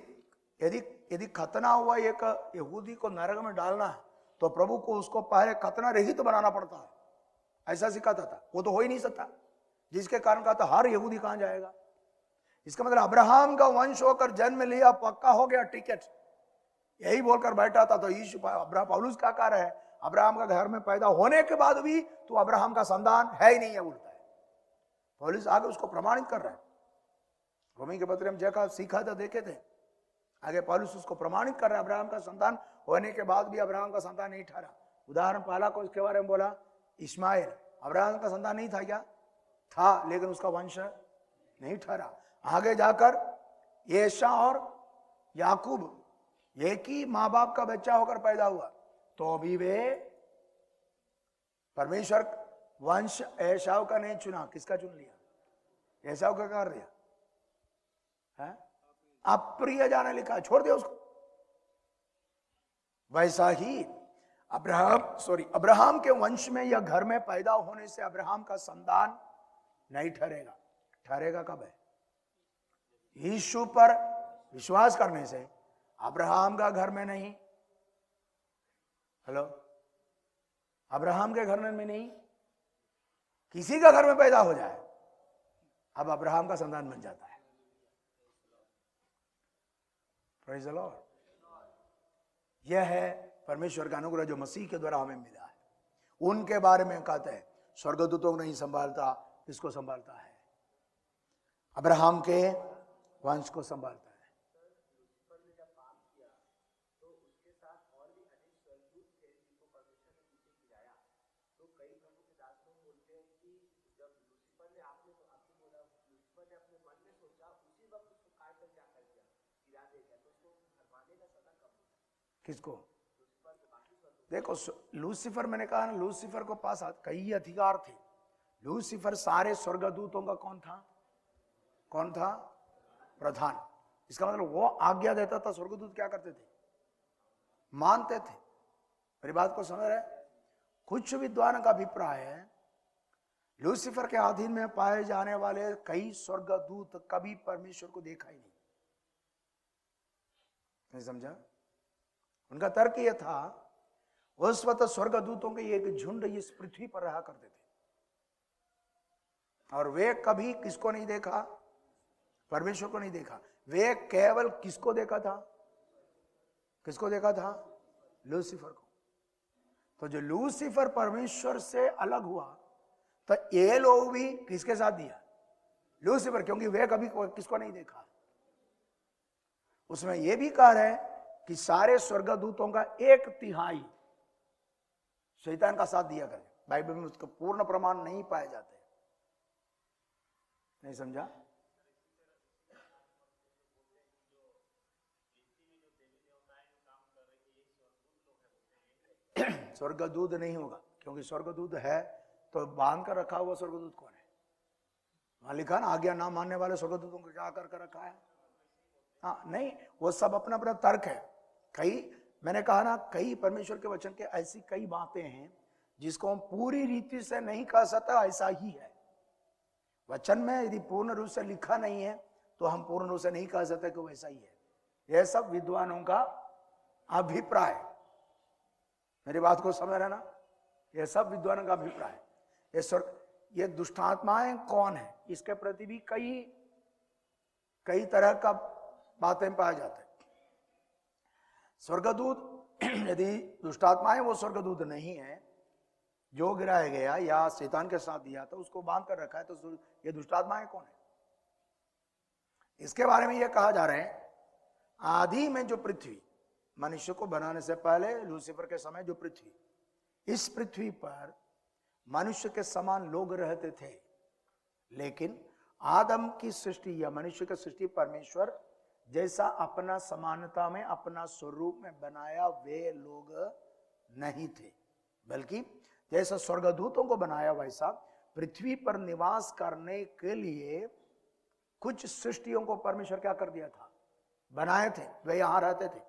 यदि यदि खतना हुआ एक यहूदी को नरक में डालना है तो प्रभु को उसको पहले खतना रहित तो बनाना पड़ता है, ऐसा सिखाता था। वो तो हो ही नहीं सकता, जिसके कारण कहा था हर यहूदी कहां जाएगा। इसका मतलब अब्राहम का वंश होकर जन्म लिया, पक्का हो गया टिकट, यही बोलकर बैठा था। तो यीशु पौलुस का कार्य है, अब्राहम का घर में पैदा होने के बाद भी तो अब्राहम का संतान है ही नहीं है, बोलता है। पौलुस आगे उसको प्रमाणित कर रहा है। रोमी के पत्र में जगह सीखा था, देखे थे, आगे पौलुस उसको प्रमाणित कर रहा है। अब्राहम का संतान होने के बाद भी अब्राहम का संतान नहीं ठहरा। उदाहरण पहला को इसके बारे में बोला, इस्माइल अब्राहम का संतान नहीं था क्या? था, लेकिन उसका वंश नहीं ठहरा। आगे जाकर येशा और याकूब एक ही माँ बाप का बच्चा होकर पैदा हुआ तो भी वे परमेश्वर वंश एसाव का नहीं चुना। किसका चुन लिया? एसाव का कर दिया है? अप्रिय जाने लिखा, छोड़ दिया उसको। वैसा ही अब्राहम के वंश में या घर में पैदा होने से अब्राहम का संतान नहीं ठहरेगा। ठहरेगा कब है? यीशु पर विश्वास करने से। अब्राहम का घर में नहीं, हेलो, अब्राहम के घर में नहीं, किसी का घर में पैदा हो जाए अब अब्राहम का संतान बन जाता है। Praise the Lord. यह है परमेश्वर का अनुग्रह जो मसीह के द्वारा हमें मिला है। उनके बारे में कहते हैं स्वर्गदूतों को नहीं संभालता, किसको संभालता है? अब्राहम के वंश को संभालता है। किसको? देखो, लूसीफर, मैंने कहा ना, लूसीफर को पास कई अधिकार थे। लूसीफर सारे स्वर्गदूतों का कौन था? कौन था? प्रधान। इसका मतलब वो आज्ञा देता था, स्वर्गदूत क्या करते थे? मानते थे। मेरी बात को समझ रहे? कुछ विद्वान का अभिप्राय है लूसीफर के अधीन में पाए जाने वाले कई स्वर्गदूत कभी परमेश्वर को देखा ही नहीं समझा? उनका तर्क यह था, उस वक्त स्वर्गदूतों के एक झुंड इस पृथ्वी पर रहा करते थे और वे कभी किसको नहीं देखा? परमेश्वर को नहीं देखा। वे केवल किसको देखा था? किसको देखा था? लूसीफर को। तो जो लूसीफर परमेश्वर से अलग हुआ तो ये लोग भी किसके साथ दिया? लूसीफर, क्योंकि वे कभी किसको नहीं देखा। उसमें यह भी कहा है कि सारे स्वर्गदूतों का 1/3 शैतान का साथ दिया करे। बाइबल में उसका पूर्ण प्रमाण नहीं पाए जाते। नहीं समझा? स्वर्गदूत नहीं होगा, क्योंकि स्वर्गदूत है तो बांध कर रखा हुआ स्वर्गदूत कौन है? वहां लिखा ना, आज्ञा ना मानने वाले स्वर्गदूतों को क्या कर रखा है? हाँ, नहीं, वो सब अपना अपना तर्क है। मैंने कहा ना, कई परमेश्वर के वचन के ऐसी कई बातें हैं जिसको हम पूरी रीति से नहीं कह सकते, ऐसा ही है। वचन में यदि पूर्ण रूप से लिखा नहीं है तो हम पूर्ण रूप से नहीं कह सकते कि वैसा ही है। यह सब विद्वानों का अभिप्राय। मेरी बात को समझ रहे ना? यह सब विद्वानों का अभिप्राय। ये दुष्टात्माएं कौन है, इसके प्रति भी कई तरह का बातें पाया जाता है। स्वर्गदूत यदि दुष्टात्माएं वो स्वर्गदूत नहीं है, जो गिराया गया या शैतान के साथ दिया तो उसको बांध कर रखा है, तो ये दुष्टात्माएं कौन है? इसके बारे में यह कहा जा रहा है, आदि में जो पृथ्वी, मनुष्य को बनाने से पहले लूसीफर के समय जो पृथ्वी, इस पृथ्वी पर मनुष्य के समान लोग रहते थे, लेकिन आदम की सृष्टि या मनुष्य की सृष्टि परमेश्वर जैसा अपना समानता में अपना स्वरूप में बनाया वे लोग नहीं थे, बल्कि जैसा स्वर्गदूतों को बनाया वैसा पृथ्वी पर निवास करने के लिए कुछ सृष्टियों को परमेश्वर क्या कर दिया था, बनाए थे, वे यहां रहते थे।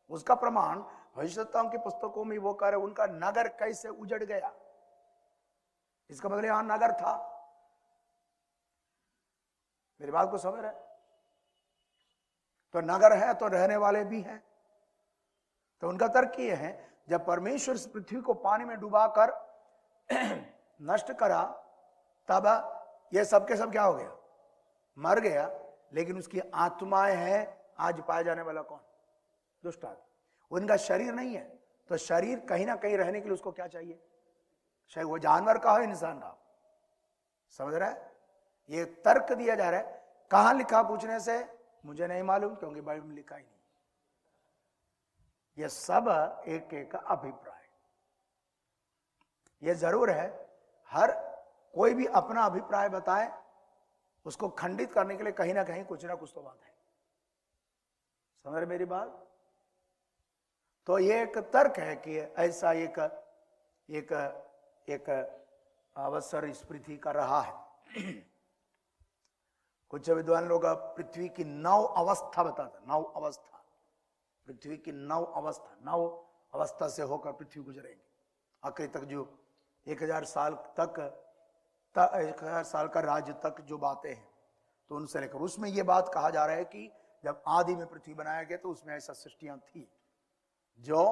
उसका प्रमाण भविष्यवक्ताओं की पुस्तकों में वो कह रहे उनका नगर कैसे उजड़ गया। इसका मतलब यहां नगर था। मेरी बात को समझ रहे? तो नगर है तो रहने वाले भी हैं। तो उनका तर्क ये है, जब परमेश्वर इस पृथ्वी को पानी में डुबाकर नष्ट करा, तब ये सब के सब क्या हो गया, मर गया, लेकिन उसकी आत्माएं हैं। आज पाया जाने वाला कौन? दुष्ट आत्मा। उनका शरीर नहीं है, तो शरीर कहीं ना कहीं रहने के लिए उसको क्या चाहिए, चाहे वो जानवर का हो इंसान का हो। समझ रहा है? ये तर्क दिया जा रहा है। कहां लिखा पूछने से मुझे नहीं मालूम, क्योंकि बाइबल में लिखा ही नहीं। ये सब एक एक अभिप्राय। ये जरूर है हर कोई भी अपना अभिप्राय बताए, उसको खंडित करने के लिए कहीं ना कहीं कुछ ना कुछ तो बात है। समझ रहे मेरी बात? तो ये एक तर्क है कि ऐसा एक एक एक अवसर इस पृथ्वी का रहा है। कुछ विद्वान लोग पृथ्वी की 9 अवस्था बताते, 9 अवस्था, पृथ्वी की 9 अवस्था, 9 अवस्था से होकर पृथ्वी गुजरेंगे आखिर तक, जो 1000 साल तक 1000 साल का राज्य तक जो बातें हैं, तो उनसे लेकर उसमें यह बात कहा जा रहा है कि जब आदि में पृथ्वी बनाया गया तो उसमें ऐसा सृष्टियां थी जो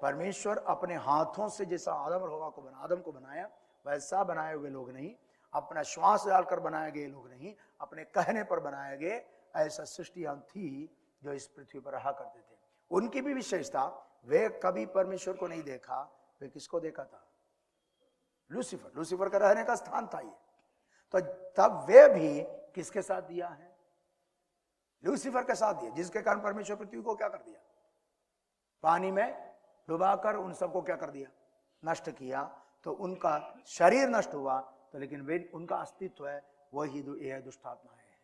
परमेश्वर अपने हाथों से, जैसा आदम और हव्वा को आदम को बनाया वैसा बनाए हुए लोग नहीं, अपना श्वास डालकर बनाए गए लोग नहीं, अपने कहने पर बनाए गए ऐसा सृष्टियां थी जो इस पृथ्वी पर रहा करते थे। उनकी भी विशेषता, वे कभी परमेश्वर को नहीं देखा, वे किसको देखा था? लूसीफर। लूसीफर का रहने का स्थान था ये। तो तब वे भी किसके साथ दिया है? लूसीफर के साथ दिया, जिसके कारण परमेश्वर पृथ्वी को क्या कर दिया, पानी में डुबाकर उन सबको क्या कर दिया, नष्ट किया। तो उनका शरीर नष्ट हुआ, तो लेकिन वे उनका अस्तित्व है वही यह दुष्टात्माएं हैं।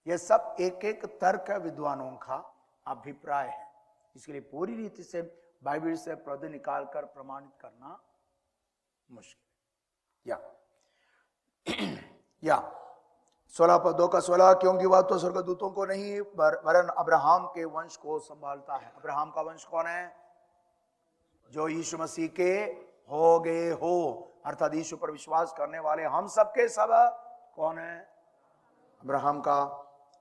यह सब एक एक तर्क विद्वानों का अभिप्राय है। इसके लिए पूरी रीति से बाइबल से पद निकालकर प्रमाणित करना मुश्किल। या 16:2 क्योंकि वह तो स्वर्गदूतों को नहीं वरन अब्राहम के वंश को संभालता है। अब्राहम का वंश कौन है? जो यीशु मसीह के हो गए हो, अर्थात यीशु पर विश्वास करने वाले हम सब के सब कौन है? अब्राहम का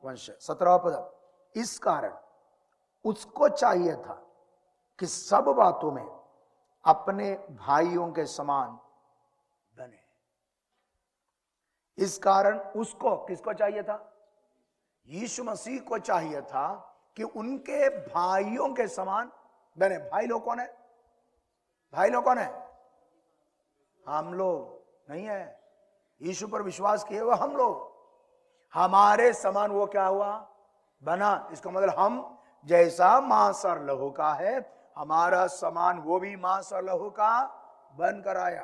वंश। 17वां पद, इस कारण उसको चाहिए था कि सब बातों में अपने भाइयों के समान बने। इस कारण उसको, किसको चाहिए था? यीशु मसीह को चाहिए था कि उनके भाइयों के समान बने। भाई लोग कौन है? भाई लोग कौन है? हम लोग नहीं है। यीशु पर विश्वास किए हुए हम लोग, हमारे समान वो क्या हुआ? बना। इसका मतलब हम जैसा मांस और लहू का है, हमारा समान वो भी मांस और लहू का बनकर आया।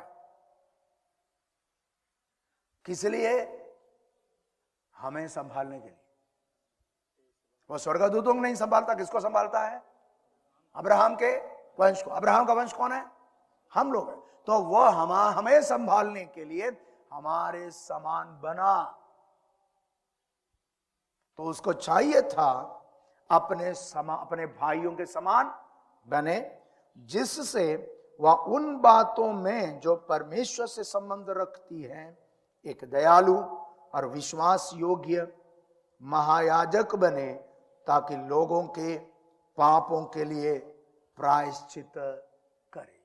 किस लिए? हमें संभालने के लिए। वो स्वर्गदूतों को नहीं संभालता, किसको संभालता है? अब्राहम के वंश को। अब्राहम का वंश कौन है? हम लोग हैं। तो वो हमें संभालने के लिए हमारे समान बना। तो उसको चाहिए था अपने भाइयों के समान बने, जिससे वह उन बातों में जो परमेश्वर से संबंध रखती है एक दयालु और विश्वास योग्य महायाजक बने, ताकि लोगों के पापों के लिए प्रायश्चित करे।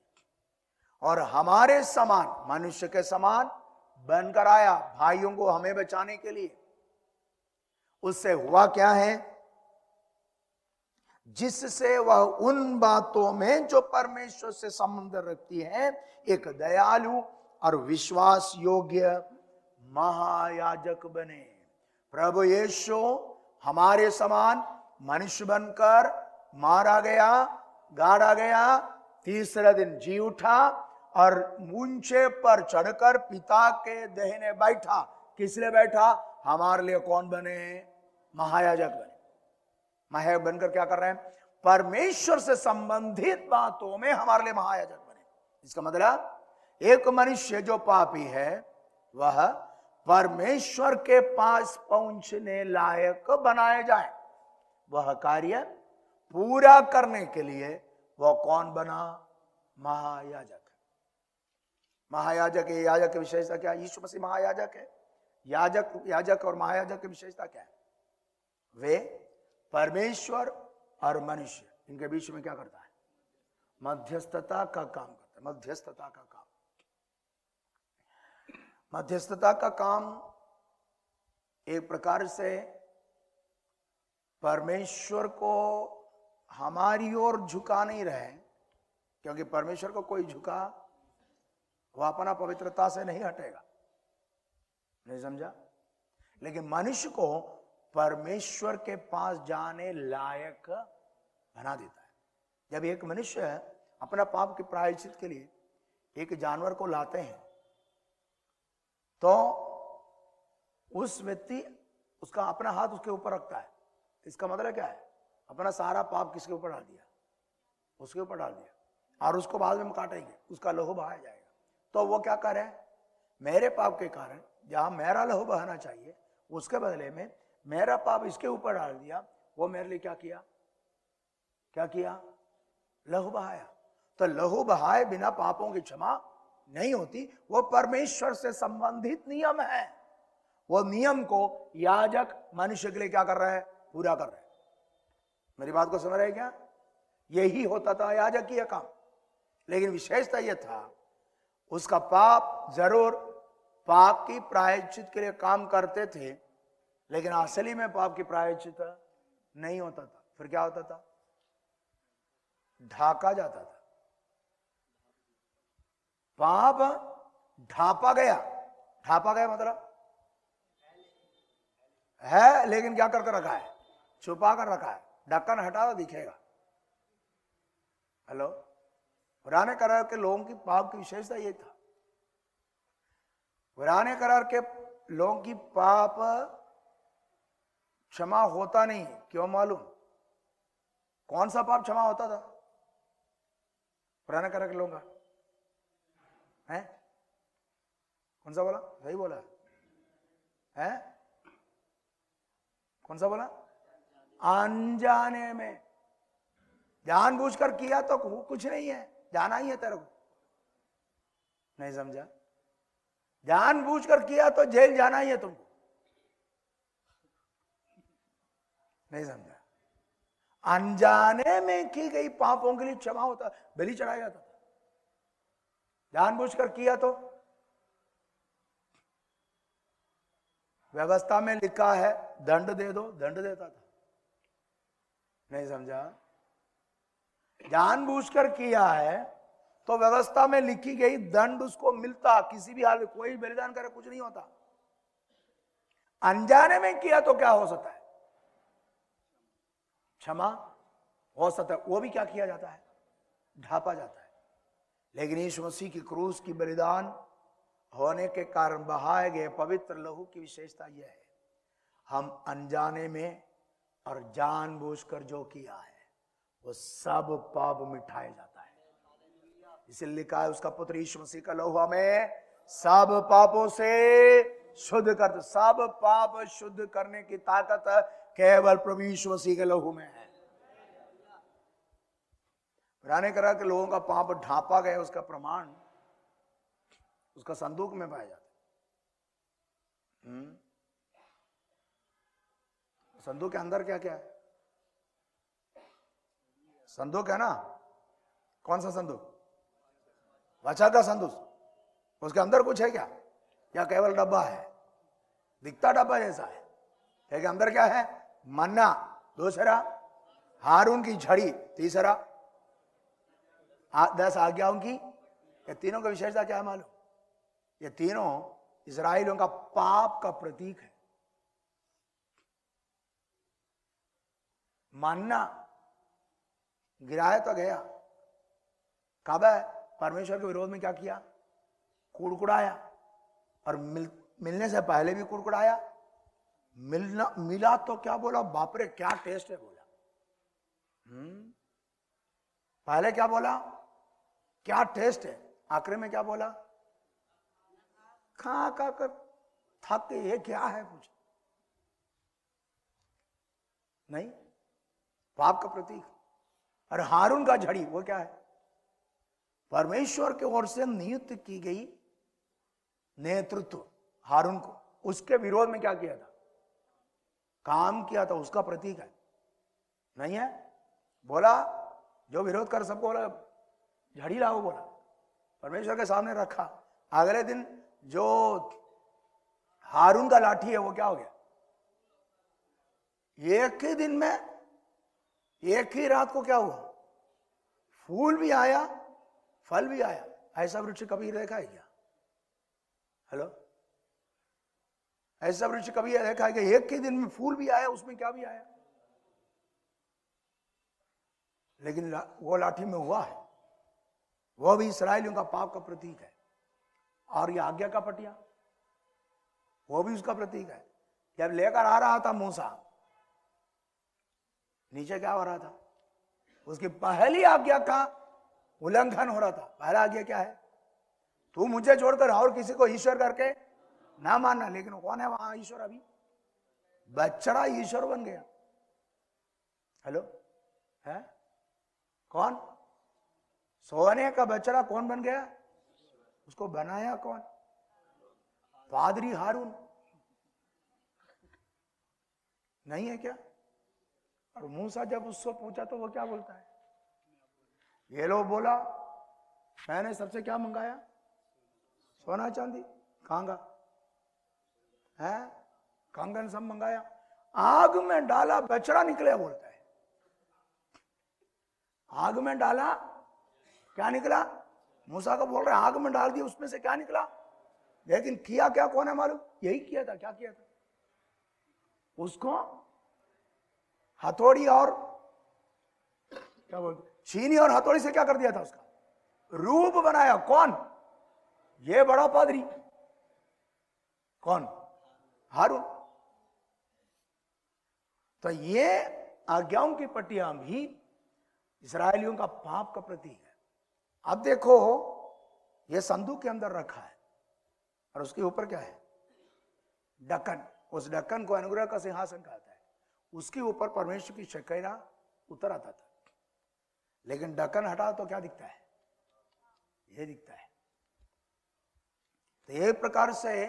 और हमारे समान, मनुष्य के समान बनकर आया, भाइयों को हमें बचाने के लिए। उससे हुआ क्या है, जिससे वह उन बातों में जो परमेश्वर से संबंध रखती है एक दयालु और विश्वास योग्य महायाजक बने। प्रभु यीशु हमारे समान मनुष्य बनकर मारा गया, गाड़ा गया, तीसरे दिन जी उठा और ऊंचे पर चढ़कर पिता के दाहिने बैठा। किस लिए बैठा? हमारे लिए कौन बने? महायाजक बने। महायाजक बनकर क्या कर रहे हैं? परमेश्वर से संबंधित बातों में हमारे लिए महायाजक बने। इसका मतलब एक मनुष्य जो पापी है वह परमेश्वर के पास पहुंचने लायक बनाए जाए। वह कार्य पूरा करने के लिए वह कौन बना? महायाजक। महायाजक, याजक की विशेषता क्या? यीशु मसीह महायाजक है। याजक और महायाजक की विशेषता क्या है? वे परमेश्वर और मनुष्य, इनके बीच में क्या करता है? मध्यस्थता का काम करता है। मध्यस्थता का काम, मध्यस्थता का काम एक प्रकार से परमेश्वर को हमारी ओर झुका नहीं रहे, क्योंकि परमेश्वर को कोई झुका वह अपना पवित्रता से नहीं हटेगा, नहीं समझा? लेकिन मनुष्य को परमेश्वर के पास जाने लायक बना देता है। जब एक मनुष्य अपना पाप के प्रायश्चित के लिए एक जानवर को लाते हैं तो उस व्यक्ति उसका अपना हाथ उसके ऊपर रखता है। इसका मतलब क्या है? अपना सारा पाप किसके ऊपर डाल दिया? उसके ऊपर डाल दिया, और उसको बाद में काटेंगे, उसका लहू बहाया जाएगा। तो वो क्या कर रहे हैं? मेरे पाप के कारण जहां मेरा लहू बहाना चाहिए उसके बदले में मेरा पाप इसके ऊपर डाल दिया। वो मेरे लिए क्या किया? क्या किया? लहू बहाया। तो लहू बहाए बिना पापों की क्षमा नहीं होती। वो परमेश्वर से संबंधित नियम है। वो नियम को याजक मनुष्य के लिए क्या कर रहा है? पूरा कर रहा है। मेरी बात को समझ रहे क्या? यही होता था याजक की काम। लेकिन विशेषता यह था, उसका पाप जरूर पाप की प्रायश्चित के लिए काम करते थे, लेकिन असली में पाप की प्रायश्चित नहीं होता था। फिर क्या होता था? ढाका जाता था। पाप ढापा गया। ढापा गया मतलब है, लेकिन क्या करके रखा है? छुपा कर रखा है। ढक्कन हटा तो दिखेगा। हेलो, पुराने करार के लोगों की पाप की विशेषता ये था। पुराने करार के लोगों की पाप क्षमा होता नहीं। क्यों मालूम? कौन सा पाप क्षमा होता था पुराने करार के लोगों का? है कौन सा बोला? सही बोला है? कौन सा बोला? अनजाने में। जानबूझकर किया तो कुछ नहीं है, जाना ही है तेरे को। नहीं समझा? जानबूझकर किया तो जेल जाना ही है तुमको। नहीं समझा? अनजाने में की गई पापों के लिए क्षमा होता, बलि चढ़ाया जाता था। जानबूझकर किया तो व्यवस्था में लिखा है दंड दे दो, दंड देता था। नहीं समझा? जानबूझकर किया है तो व्यवस्था में लिखी गई दंड उसको मिलता। किसी भी हाल में कोई बलिदान करे कुछ नहीं होता। अनजाने में किया तो क्या हो सकता है? क्षमा हो सकता है। वो भी क्या किया जाता है? ढापा जाता है। लेकिन यीशु मसीह की क्रूस की बलिदान होने के कारण बहाए गए पवित्र लहू की विशेषता यह है, हम अनजाने में और जानबूझकर जो किया है वो सब पाप मिटाया जाता है। इसलिए लिखा है उसका पुत्र यीशु मसीह का लहू हमें सब पापों से शुद्ध कर। सब पाप शुद्ध करने की ताकत केवल प्रभु यीशु मसीह के लहू में है। पुराने करार के लोगों का पाप ढांपा गया, उसका प्रमाण उसका संदूक में पाया जाता है। संदूक के अंदर क्या क्या है? संदूक है ना? कौन सा संदूक? वचन का संदूक। उसके अंदर कुछ है क्या? या केवल डब्बा है? दिखता डब्बा जैसा है, लेकिन अंदर क्या है? मन्ना दूसरा, हारून की झड़ी तीसरा, 10 आज्ञाओं की। ये तीनों का विशेषता क्या है मालूम? ये तीनों इस्राएलियों का पाप का प्रतीक है। मन्ना गिराया तो गया, कब है? परमेश्वर के विरोध में क्या किया? कुड़कुड़ाया। और मिलने से पहले भी कुड़कुड़ाया। मिला तो क्या बोला? बाप रे क्या टेस्ट है बोला। पहले क्या बोला? क्या टेस्ट है। आखिर में क्या बोला? खा कर थक के ये क्या है कुछ नहीं, पाप का प्रतीक। और हारून का झड़ी वो क्या है? परमेश्वर की ओर से नियुक्त की गई नेतृत्व हारून को, उसके विरोध में क्या किया था? काम किया था, उसका प्रतीक है। नहीं है? बोला जो विरोध कर सबको बोला झड़ी लाओ, बोला परमेश्वर के सामने रखा। अगले दिन जो हारून का लाठी है वो क्या हो गया? एक ही दिन में, एक ही रात को क्या हुआ? फूल भी आया, फल भी आया। ऐसा वृक्ष कभी देखा है क्या? हेलो, ऐसा वृक्ष कभी देखा है कि एक ही दिन में फूल भी आया, उसमें क्या भी आया? लेकिन वो लाठी में हुआ है, वो भी इस्राएलियों का पाप का प्रतीक है। और ये आज्ञा का पटिया वो भी उसका प्रतीक है। जब लेकर आ रहा था मूसा, नीचे क्या हो रहा था? उसकी पहली आज्ञा का उल्लंघन हो रहा था। पहला आज्ञा क्या है? तू मुझे छोड़कर और किसी को ईश्वर करके ना मानना। लेकिन कौन है वहां ईश्वर? अभी बछड़ा ईश्वर बन गया। हेलो, है कौन? सोने का बछड़ा कौन बन गया? उसको बनाया कौन? पादरी हारून। नहीं है क्या? और मूसा जब उससे पूछा तो वो क्या बोलता है? ये लोग बोला मैंने सबसे क्या मंगाया? सोना चांदी, कांगा है, कंगन सब मंगाया, आग में डाला बछड़ा निकले बोलता है। आग में डाला, क्या निकला? मूसा को बोल रहे आग में डाल दिया, उसमें से क्या निकला? लेकिन किया क्या कौन है मालूम? यही किया था। क्या किया था? उसको हथौड़ी और क्या बोलते, छीनी और हथौड़ी से क्या कर दिया था? उसका रूप बनाया। कौन? ये बड़ा पादरी। कौन? हारून। तो ये आज्ञाओं की पट्टियां भी इस्राएलियों का पाप का प्रतीक है। अब देखो, ये संदूक के अंदर रखा है और उसके ऊपर क्या है? ढक्कन। उस ढक्कन को अनुग्रह का सिंहासन कहता है। उसके ऊपर परमेश्वर की शकीना उतर आता था। लेकिन ढक्कन हटा तो क्या दिखता है? ये दिखता है। तो एक प्रकार से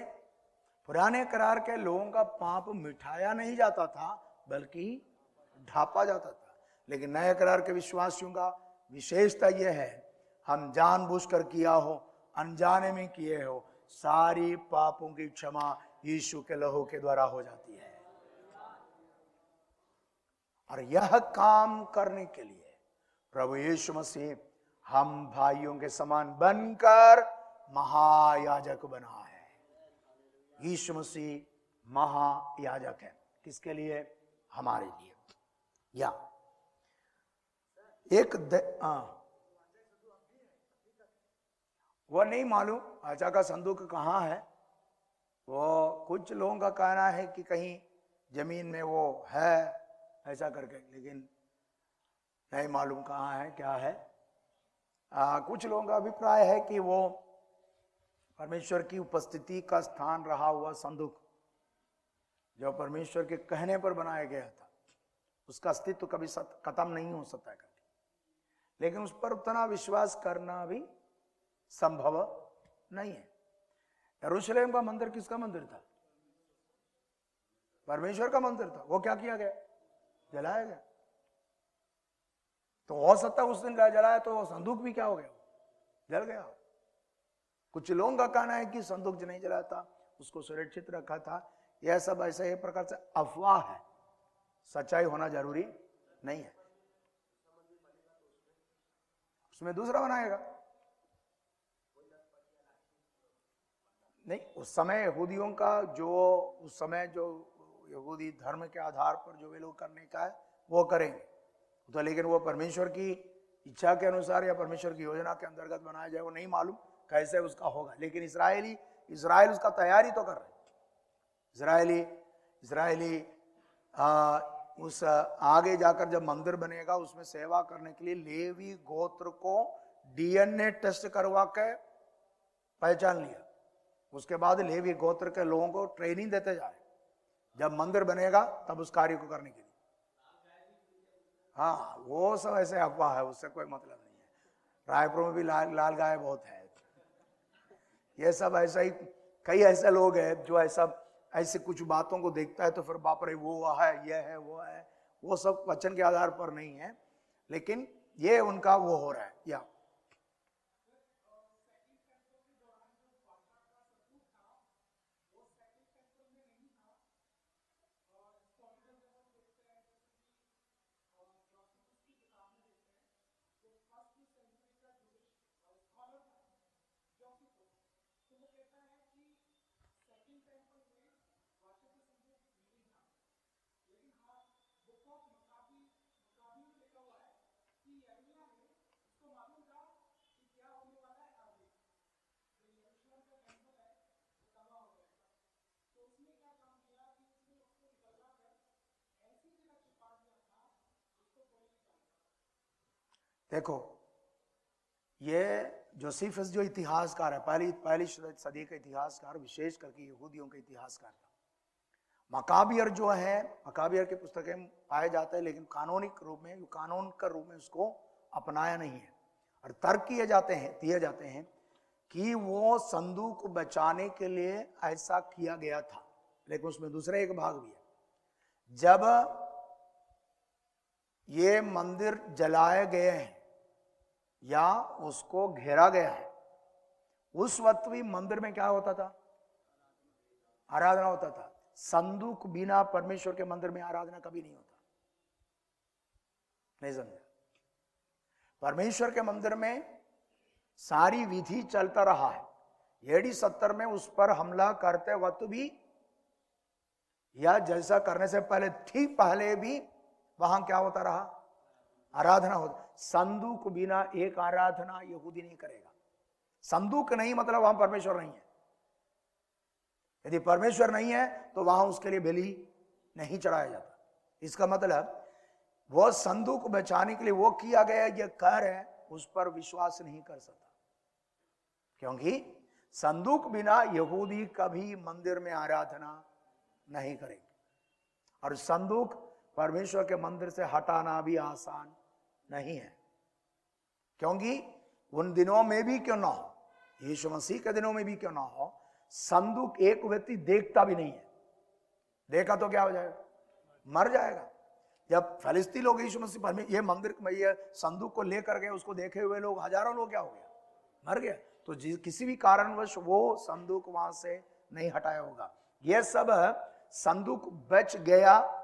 पुराने करार के लोगों का पाप मिटाया नहीं जाता था, बल्कि ढापा जाता था। लेकिन नए करार के विश्वासियों का विशेषता यह है, हम जानबूझकर किया हो, अनजाने में किए हो, सारी पापों की क्षमा यीशु के लहू के द्वारा हो जाती है। और यह काम करने के लिए प्रभु यीशु मसीह हम भाइयों के समान बनकर महायाजक बना है। यीशु मसीह महायाजक है। किसके लिए? हमारे लिए। या एक वो नहीं मालूम आचा का संदूक कहाँ है। वो कुछ लोगों का कहना है कि कहीं जमीन में वो है ऐसा करके, लेकिन नहीं मालूम कहाँ है, क्या है। कुछ लोगों का अभिप्राय है कि वो परमेश्वर की उपस्थिति का स्थान रहा हुआ संदूक, जो परमेश्वर के कहने पर बनाया गया था, उसका अस्तित्व कभी खत्म नहीं हो सकता है। लेकिन उस पर उतना विश्वास करना भी संभव नहीं है। यरूशलेम का मंदिर किसका मंदिर था? परमेश्वर का मंदिर था। वो क्या किया गया? जलाया गया। तो हो सकता है उस दिन जलाया तो संदूक भी क्या हो गया? जल गया। कुछ लोगों का कहना है कि संदूक जो नहीं जलाया था, उसको सुरक्षित रखा था, यह सब ऐसे एक प्रकार से अफवाह है, सच्चाई होना जरूरी नहीं है। उसमें दूसरा बनाएगा नहीं। उस समय यहूदियों का जो उस समय जो यहूदी धर्म के आधार पर जो वे लोग करने का है वो करेंगे तो, लेकिन वो परमेश्वर की इच्छा के अनुसार या परमेश्वर की योजना के अंतर्गत बनाया जाए वो नहीं मालूम कैसे उसका होगा। लेकिन इस्राएल उसका तैयारी तो कर रहे। इस्राएली उस आगे जाकर जब मंदिर बनेगा उसमें सेवा करने के लिए लेवी गोत्र को डीएनए टेस्ट करवा के पहचान लिया। उसके बाद लेवी गोत्र के लोगों को ट्रेनिंग देते जा रहे, जब मंदिर बनेगा तब उस कार्य को करने के लिए। हाँ, वो सब ऐसे अफवाह है, उससे कोई मतलब नहीं है। रायपुर में भी लाल गाय बहुत है। ये सब ऐसा ही, कई ऐसे लोग हैं जो ऐसे कुछ बातों को देखता है तो फिर बाप रे वो है, ये है, वो है। वो सब वचन के आधार पर नहीं है, लेकिन ये उनका वो हो रहा है। या देखो, ये जोसेफस जो इतिहासकार है, पहली सदी का इतिहासकार, विशेष करके यहूदियों के इतिहासकार था। मकाबियर जो है, मकाबियर की पुस्तकें पाए जाते हैं, लेकिन कानूनिक रूप में, कानून का रूप में उसको अपनाया नहीं है। और तर्क दिए जाते हैं कि वो संदूक बचाने के लिए ऐसा किया गया था। लेकिन उसमें दूसरा एक भाग भी है। जब ये मंदिर जलाए गए हैं या उसको घेरा गया है, उस वक्त भी मंदिर में क्या होता था? आराधना होता था। संदूक बिना परमेश्वर के मंदिर में आराधना कभी नहीं होता। नहीं समझे? परमेश्वर के मंदिर में सारी विधि चलता रहा है। एडी 70 में उस पर हमला करते वक्त भी, या जैसा करने से पहले भी वहां क्या होता रहा? आराधना होता। संदूक बिना एक आराधना यहूदी नहीं करेगा। संदूक नहीं मतलब वहां परमेश्वर नहीं है। यदि परमेश्वर नहीं है तो वहां उसके लिए बलि नहीं चढ़ाया जाता। इसका मतलब वो संदूक बचाने के लिए वो किया गया ये कार्य है, उस पर विश्वास नहीं कर सकता, क्योंकि संदूक बिना यहूदी कभी मंदिर में आराधना नहीं करेंगे। और संदूक परमेश्वर के मंदिर से हटाना भी आसान नहीं है, क्योंकि उन दिनों में भी क्यों ना हो, यीशु मसीह के दिनों में भी क्यों ना हो, संदूक एक व्यक्ति देखता भी नहीं है। देखा तो क्या हो जाएगा? मर जाएगा। जब फलिस्ती लोग यीशु मसीह ये मंदिर में ये संदूक को लेकर गए, उसको देखे हुए लोग, हजारों लोग क्या हो गया? मर गया। तो किसी भी कारणवश वो संदूक वहां से नहीं हटाया होगा। ये सब संदूक बच गया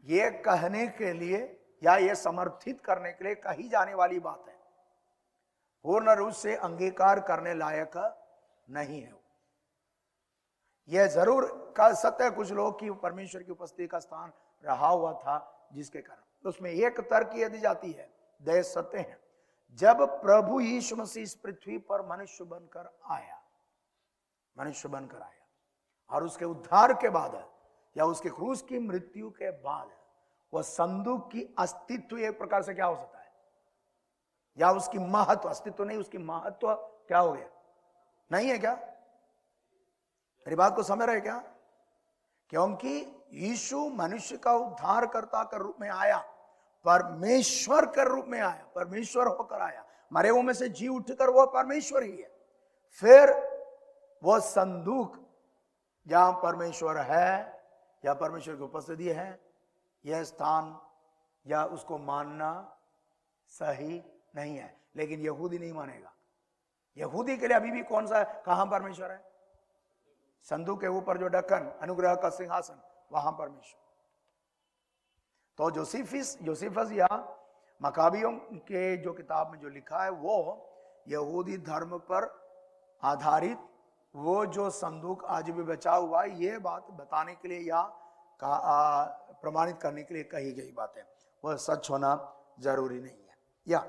ये कहने के लिए या ये समर्थित करने के लिए कही जाने वाली बात है, पूर्ण रूप से अंगीकार करने लायक नहीं है। यह जरूर का सत्य कुछ लोग की परमेश्वर की उपस्थिति का स्थान रहा हुआ था, जिसके कारण उसमें एक तर्क यह दी जाती है, दय सत्य है, जब प्रभु यीशु मसीह इस पृथ्वी पर मनुष्य बनकर आया और उसके उद्धार के बाद या उसके क्रूस की मृत्यु के बाद वह संदूक की अस्तित्व एक प्रकार से क्या हो सकता है? या उसकी महत्व, अस्तित्व नहीं, उसकी महत्व क्या हो गया? नहीं है क्या? मेरी बात को समझ रहे क्या? क्योंकि यीशु मनुष्य का उद्धारकर्ता के रूप में आया, परमेश्वर के रूप में आया, परमेश्वर होकर आया, मरे हुओं में से जी उठकर वह परमेश्वर ही है। फिर वह संदूक जहां परमेश्वर है या परमेश्वर की उपस्थिति है, यह स्थान या उसको मानना सही नहीं है। लेकिन यहूदी नहीं मानेगा। यहूदी के लिए अभी भी कौन सा, कहां परमेश्वर है? संदूक के ऊपर जो ढक्कन, अनुग्रह का सिंहासन, वहां परमेश्वर। तो जोसेफस या मकाबियों के जो किताब में जो लिखा है वो यहूदी धर्म पर आधारित वो जो संदूक आज भी बचा हुआ है, ये बात बताने के लिए या प्रमाणित करने के लिए कही गई बात है, वह सच होना जरूरी नहीं है। या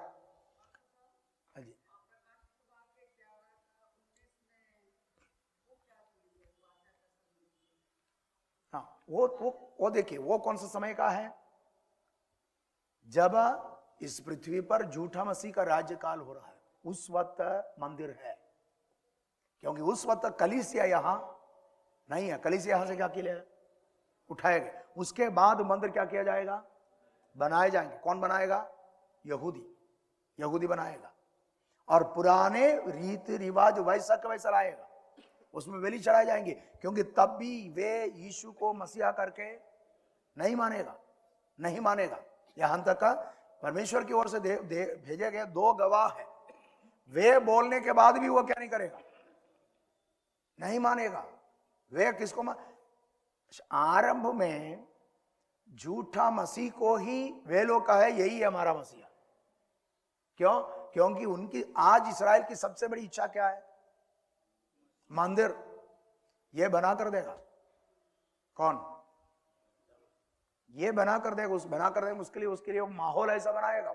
हाँ, वो देखिए वो कौन सा समय का है, जब इस पृथ्वी पर झूठा मसीह का राज्यकाल हो रहा है, उस वक्त मंदिर है। क्योंकि उस वक्त कलीसिया यहां नहीं है, कलीसिया यहां से क्या किया उठाए गए। उसके बाद मंदिर क्या किया जाएगा, बनाए जाएंगे। कौन बनाएगा, यहूदी बनाएगा। और पुराने रीति रिवाज वैसा का वैसा लाएगा, उसमें बलि चढ़ाए जाएंगे। क्योंकि तब भी वे यीशु को मसीहा करके नहीं मानेगा। यहां तक परमेश्वर की ओर से भेजे गए 2 गवाह है, वे बोलने के बाद भी वो क्या नहीं करेगा, नहीं मानेगा। वे किसको आरंभ में झूठा मसीह को ही वे लोग कहे यही है हमारा मसीहा। क्यों? क्योंकि उनकी आज इस्राएल की सबसे बड़ी इच्छा क्या है, मंदिर। ये बना कर देगा कौन, ये बना कर देगा, उसके लिए वो माहौल ऐसा बनाएगा।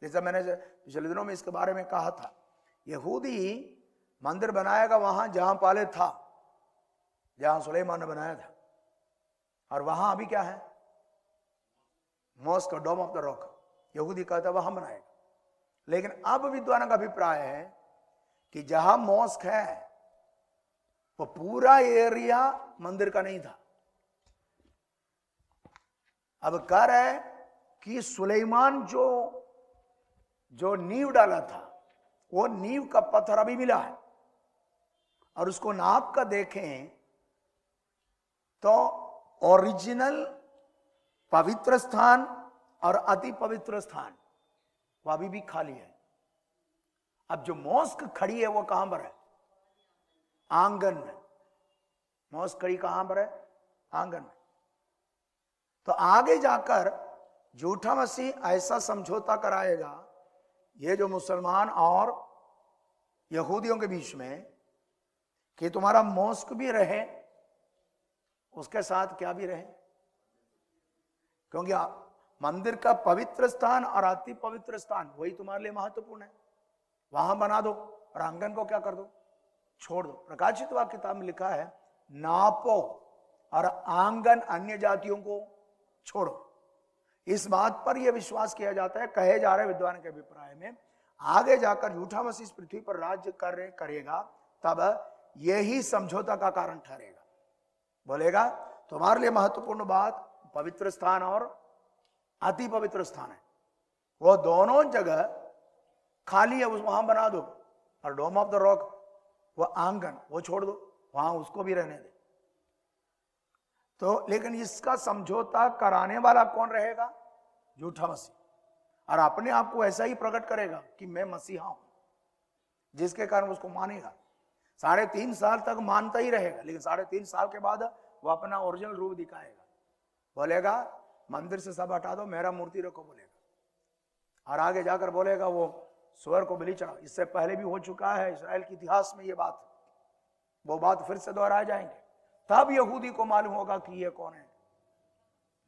जैसा मैंने पिछले दिनों में इसके बारे में कहा था, यहूदी मंदिर बनाएगा वहां जहां पहले था, जहां सुलेमान ने बनाया था। और वहां अभी क्या है, mosque, dome of the rock, यहूदी कहता है वहां बनाएगा। लेकिन अब विद्वानों का अभिप्राय है कि जहां मॉस्क है वो पूरा एरिया मंदिर का नहीं था। अब कह रहा है कि सुलेमान जो नींव डाला था, वो नींव का पत्थर अभी मिला है, और उसको नाप कर देखें तो ओरिजिनल पवित्र स्थान और अति पवित्र स्थान वो अभी भी खाली है। अब जो मॉस्क खड़ी है वो कहां पर है, आंगन में। मॉस्क खड़ी कहां पर है, आंगन में। तो आगे जाकर झूठा मसीह ऐसा समझौता कराएगा ये जो मुसलमान और यहूदियों के बीच में, कि तुम्हारा मॉस्क भी रहे, उसके साथ क्या भी रहे। क्योंकि मंदिर का पवित्र स्थान और अति पवित्र स्थान वही तुम्हारे लिए महत्वपूर्ण है, वहां बना दो, और आंगन को क्या कर दो, छोड़ दो। प्रकाशित वाक्य किताब में लिखा है, नापो और आंगन अन्य जातियों को छोड़ो। इस बात पर यह विश्वास किया जाता है, कहे जा रहे विद्वान के अभिप्राय में, आगे जाकर झूठा मसीह इस पृथ्वी पर राज्य करेगा, तब यही समझौता का कारण ठहरेगा। बोलेगा तुम्हारे लिए महत्वपूर्ण बात पवित्र स्थान और अति पवित्र स्थान है, वो दोनों जगह खाली है, वहां बना दो। और डोम ऑफ द रॉक, वो आंगन, वो छोड़ दो, वहां उसको भी रहने दे। तो लेकिन इसका समझौता कराने वाला कौन रहेगा, झूठा मसीह। और अपने आप को ऐसा ही प्रकट करेगा कि मैं मसीहा हूं, जिसके कारण उसको मानेगा। 3.5 साल तक मानता ही रहेगा, लेकिन 3.5 साल के बाद वो अपना ओरिजिनल रूप दिखाएगा। बोलेगा मंदिर से सब हटा दो, मेरा मूर्ति रखो बोलेगा। और आगे जाकर बोलेगा वो स्वर को बलि चढ़ाओ। इससे पहले भी हो चुका है इस्राएल के इतिहास में ये बात, वो बात फिर से दोहराए जाएंगे। तब यहूदी को मालूम होगा कि ये कौन है,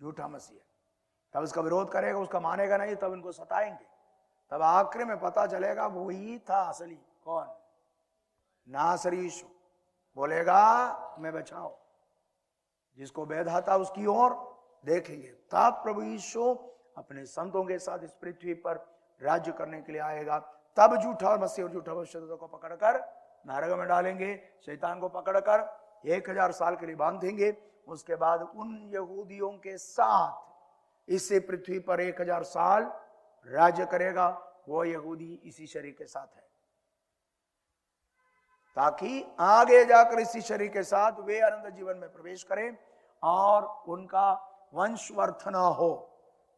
झूठा मसीह है। तब इसका विरोध करेगा, उसका मानेगा नहीं, तब इनको सताएंगे। तब आखिर में पता चलेगा वो ही था असली कौन, नासरी यीशु। बोलेगा मैं बचाओ, जिसको वैधा था उसकी ओर देखेंगे। तब प्रभु यीशु अपने संतों के साथ इस पृथ्वी पर राज्य करने के लिए आएगा। तब झूठा मसीह और झूठा भविष्यद्वक्ता को पकड़कर नरक में डालेंगे, शैतान को पकड़कर 1000 साल के लिए बांधेंगे। उसके बाद उन यहूदियों के साथ इसी पृथ्वी पर 1000 साल राज्य करेगा। वो यहूदी इसी शरीर के साथ है, ताकि आगे जाकर इसी शरीर के साथ वे अनंत जीवन में प्रवेश करें और उनका वंशवर्धन हो,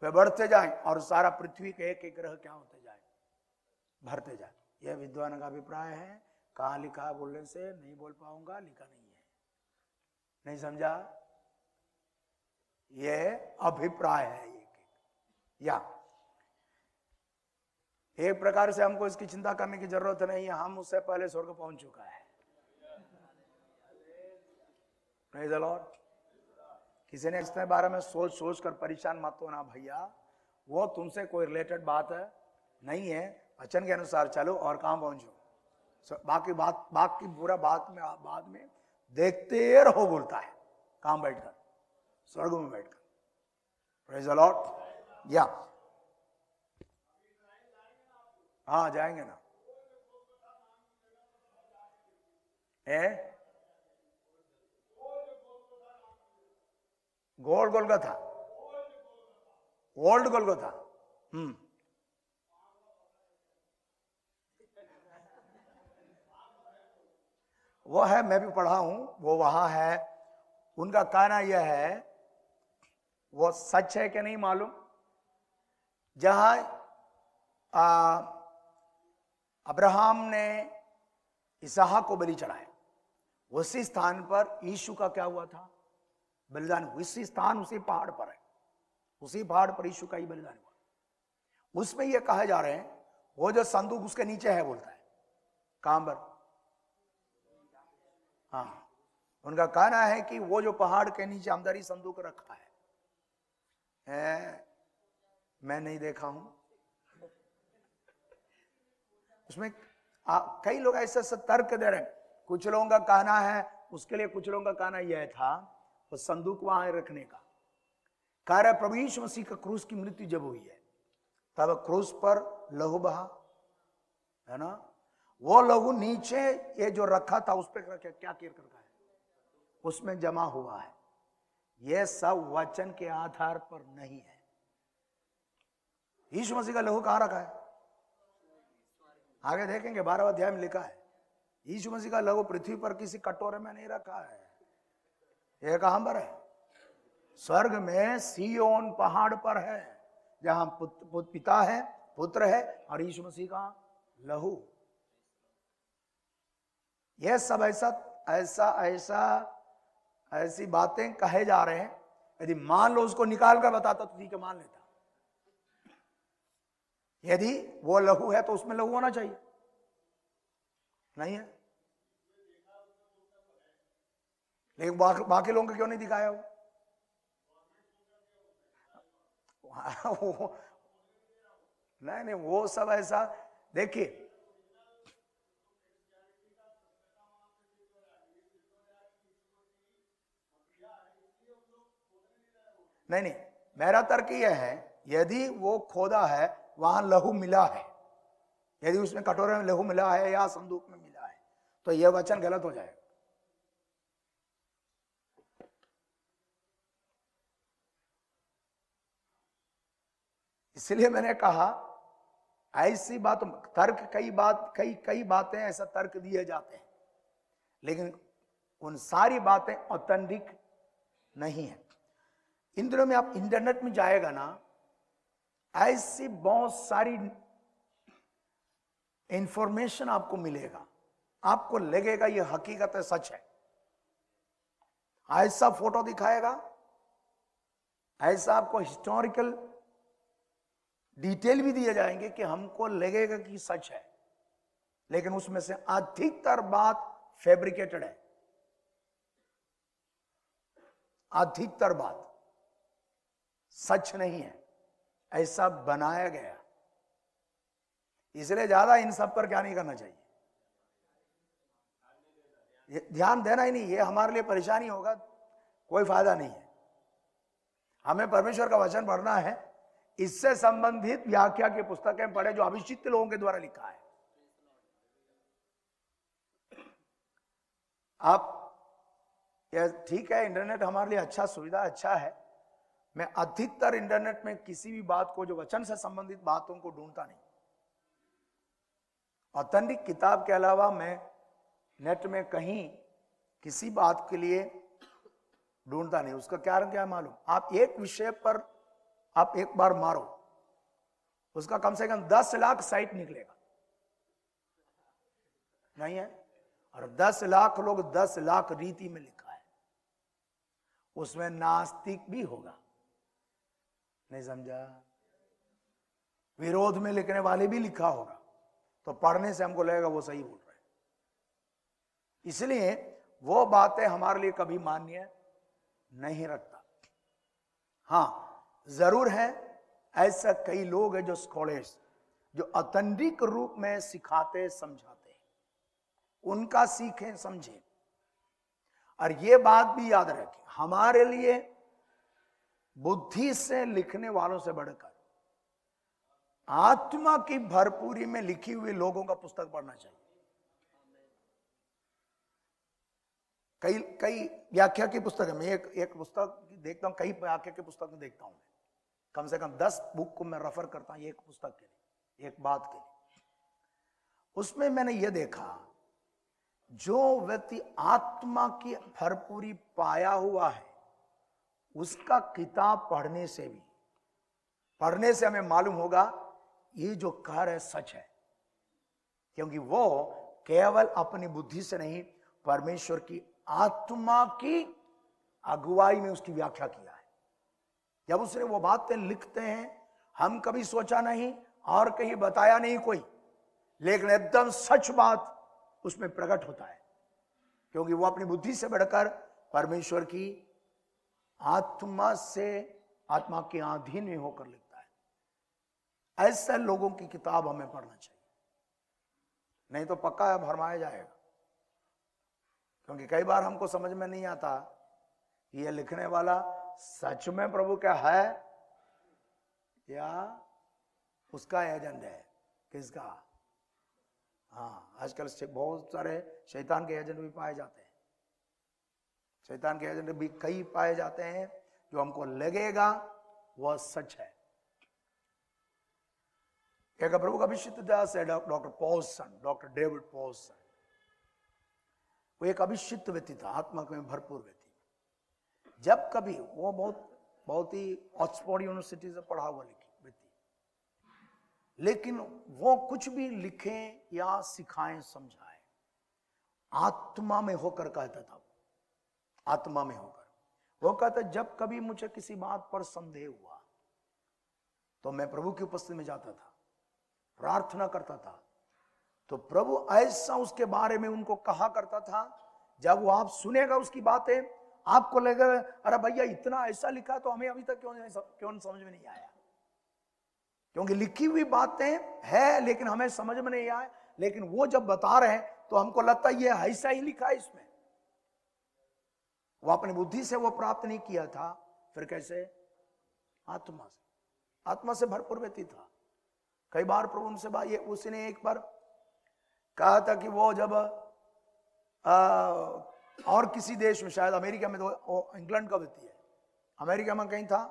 वे बढ़ते जाएं और सारा पृथ्वी के एक एक ग्रह क्या होते जाए, भरते जाए। यह विद्वान का अभिप्राय है। कहाँ लिखा है बोलने से नहीं बोल पाऊंगा, लिखा नहीं है। नहीं समझा? ये अभिप्राय है या एक प्रकार से हमको इसकी चिंता करने की जरूरत नहीं है, हम उससे पहले स्वर्ग पहुंच चुका है। Praise the Lord. किसी ने इसके बारे में सोच कर परेशान मत होना भैया, वो तुमसे कोई रिलेटेड बात है नहीं है। वचन के अनुसार चलो और कहां पहुंचो। बाकी बुरा बाद में देखते रहो बोलता है, कहां बैठकर? स्वर्ग में बैठकर। Praise the Lord. या हाँ जाएंगे ना। Gold Golgotha, old Golgotha. वो है, मैं भी पढ़ा हूं, वो वहां है। उनका कहना यह है, वो सच है कि नहीं मालूम, जहां अब्राहम ने इसहाक को बलि चढ़ाया, उसी स्थान पर यीशु का क्या हुआ था? बलिदान। उसी स्थान, उसी पहाड़ पर है, उसी पहाड़ पर यीशु का ही बलिदान हुआ। उसमें यह कहा जा रहे हैं, वो जो संदूक उसके नीचे है बोलता है, कहां पर? हाँ, उनका कहना है कि वो जो पहाड़ के नीचे अंदर ही संदूक रखा है। मैं नहीं देखा हूं उसमें। कई लोग ऐसे तर्क दे रहे हैं। कुछ लोगों का कहना है उसके लिए, कुछ लोगों का कहना यह था वो संदूक वहां रखने का कह रहा है। प्रभु यीशु मसीह का क्रूस की मृत्यु जब हुई है तब क्रूस पर लहू बहा, है ना? वो लहू नीचे ये जो रखा था उस पर क्या किया रखा है? उसमें जमा हुआ है। यह सब वचन के आधार पर नहीं है। यीशु मसीह का लहू कहां रखा है? आगे देखेंगे 12वें अध्याय में लिखा है। यीशु मसीह का लहू पृथ्वी पर किसी कटोरे में नहीं रखा है। यह कहां पर है? स्वर्ग में सिय्योन पहाड़ पर है, जहां पिता है, पुत्र है और यीशु मसीह का लहू। यह सब ऐसी बातें कहे जा रहे हैं। यदि मान लो उसको निकाल कर बताता तो ठीक है, मान लेता। यदि वो लहू है तो उसमें लहू होना चाहिए, नहीं है? लेकिन बाकी लोगों को क्यों नहीं दिखाया वो? नहीं, वो सब ऐसा देखिए। नहीं, मेरा तर्क यह है, यदि वो खोदा है वहां लहू मिला है, यदि उसमें कटोरे में लहू मिला है या संदूक में मिला है, तो यह वचन गलत हो जाएगा। इसलिए मैंने कहा ऐसी बात तर्क, कई बातें ऐसा तर्क दिए जाते हैं, लेकिन उन सारी बातें ऑथेंटिक नहीं है। इन दिनों में आप इंटरनेट में जाएगा ना, ऐसी बहुत सारी इंफॉर्मेशन आपको मिलेगा, आपको लगेगा ये हकीकत है, सच है। ऐसा फोटो दिखाएगा, ऐसा आपको हिस्टोरिकल डिटेल भी दिए जाएंगे कि हमको लगेगा कि सच है, लेकिन उसमें से अधिकतर बात फैब्रिकेटेड है। अधिकतर बात सच नहीं है, ऐसा बनाया गया। इसलिए ज्यादा इन सब पर क्या नहीं करना चाहिए, ध्यान देना ही नहीं। ये हमारे लिए परेशानी होगा, कोई फायदा नहीं है। हमें परमेश्वर का वचन पढ़ना है, इससे संबंधित व्याख्या की पुस्तकें पढ़े जो अभिषिक्त लोगों के द्वारा लिखा है। आप ठीक है, इंटरनेट हमारे लिए अच्छा सुविधा अच्छा है। मैं अधिकतर इंटरनेट में किसी भी बात को जो वचन से संबंधित बातों को ढूंढता नहीं। ऑथेंटिक किताब के अलावा मैं नेट में कहीं किसी बात के लिए ढूंढता नहीं। उसका कारण क्या है मालूम? आप एक विषय पर आप एक बार मारो, उसका कम से कम 10 लाख साइट निकलेगा, नहीं है? और 10 लाख लोग 10 लाख रीति में लिखा है। उसमें नास्तिक भी होगा। नहीं समझा? विरोध में लिखने वाले भी लिखा होगा, तो पढ़ने से हमको लगेगा वो सही बोल रहे हैं। इसलिए वो बातें हमारे लिए कभी मान्य नहीं रखता। हां, जरूर है ऐसा कई लोग हैं जो स्कॉलर्स, जो ऑथेंटिक रूप में सिखाते समझाते हैं, उनका सीखें समझें। और ये बात भी याद रखें, हमारे लिए बुद्धि से लिखने वालों से बढ़कर आत्मा की भरपूरी में लिखी हुई लोगों का पुस्तक पढ़ना चाहिए। कई कई व्याख्या की पुस्तक है, मैं एक पुस्तक देखता हूं, कई व्याख्या की पुस्तक में देखता हूं, मैं कम से कम 10 बुक को मैं रेफर करता हूं एक पुस्तक के लिए, एक बात के लिए। उसमें मैंने यह देखा, जो व्यक्ति आत्मा की भरपूरी पाया हुआ है, उसका किताब पढ़ने से हमें मालूम होगा ये जो कह रहे सच है, क्योंकि वो केवल अपनी बुद्धि से नहीं, परमेश्वर की आत्मा की अगुवाई में उसकी व्याख्या किया है। जब उसने वो बातें लिखते हैं, हम कभी सोचा नहीं और कहीं बताया नहीं कोई, लेकिन एकदम सच बात उसमें प्रकट होता है, क्योंकि वो अपनी बुद्धि से बढ़कर परमेश्वर की आत्मा के अधीन में होकर लिखता है। ऐसे लोगों की किताब हमें पढ़ना चाहिए, नहीं तो पक्का भरमाया जाएगा। क्योंकि कई बार हमको समझ में नहीं आता ये लिखने वाला सच में प्रभु क्या है या उसका एजेंट है, किसका। हाँ, आजकल बहुत सारे शैतान के एजेंट भी पाए जाते हैं, शैतान के एजेंट भी कई पाए जाते हैं, जो हमको लगेगा वह सच है। एक प्रभु का अभिषिक्त दास है doctor Paulson, doctor David Paulson. वो एक अभिषिक्त व्यक्ति था, आत्मा में भरपूर व्यक्ति। जब कभी वो बहुत ही ऑक्सफोर्ड यूनिवर्सिटी से पढ़ा हुआ व्यक्ति, लेकिन वो कुछ भी लिखे या सिखाएं समझाएं, आत्मा में होकर कहता था। आत्मा में होकर वो कहता, जब कभी मुझे किसी बात पर संदेह हुआ तो मैं प्रभु की उपस्थिति में जाता था, प्रार्थना करता था, तो प्रभु ऐसा उसके बारे में उनको कहा करता था, जब वो आप सुनेगा उसकी बातें, आपको लगेगा अरे भैया इतना ऐसा लिखा तो हमें अभी तक क्यों समझ में नहीं आया। क्योंकि लिखी हुई बातें है लेकिन हमें समझ में नहीं आए, लेकिन वो जब बता रहे हैं तो हमको लगता है ये ऐसा ही लिखा है इसमें। वो अपनी बुद्धि से वो प्राप्त नहीं किया था, फिर कैसे? आत्मा से भरपूर व्यक्ति था। कई बार प्रभु उनसे बात, ये उसने एक बार कहा था कि वो जब और किसी देश में, शायद अमेरिका में, तो इंग्लैंड का व्यक्ति है, अमेरिका में कहीं था,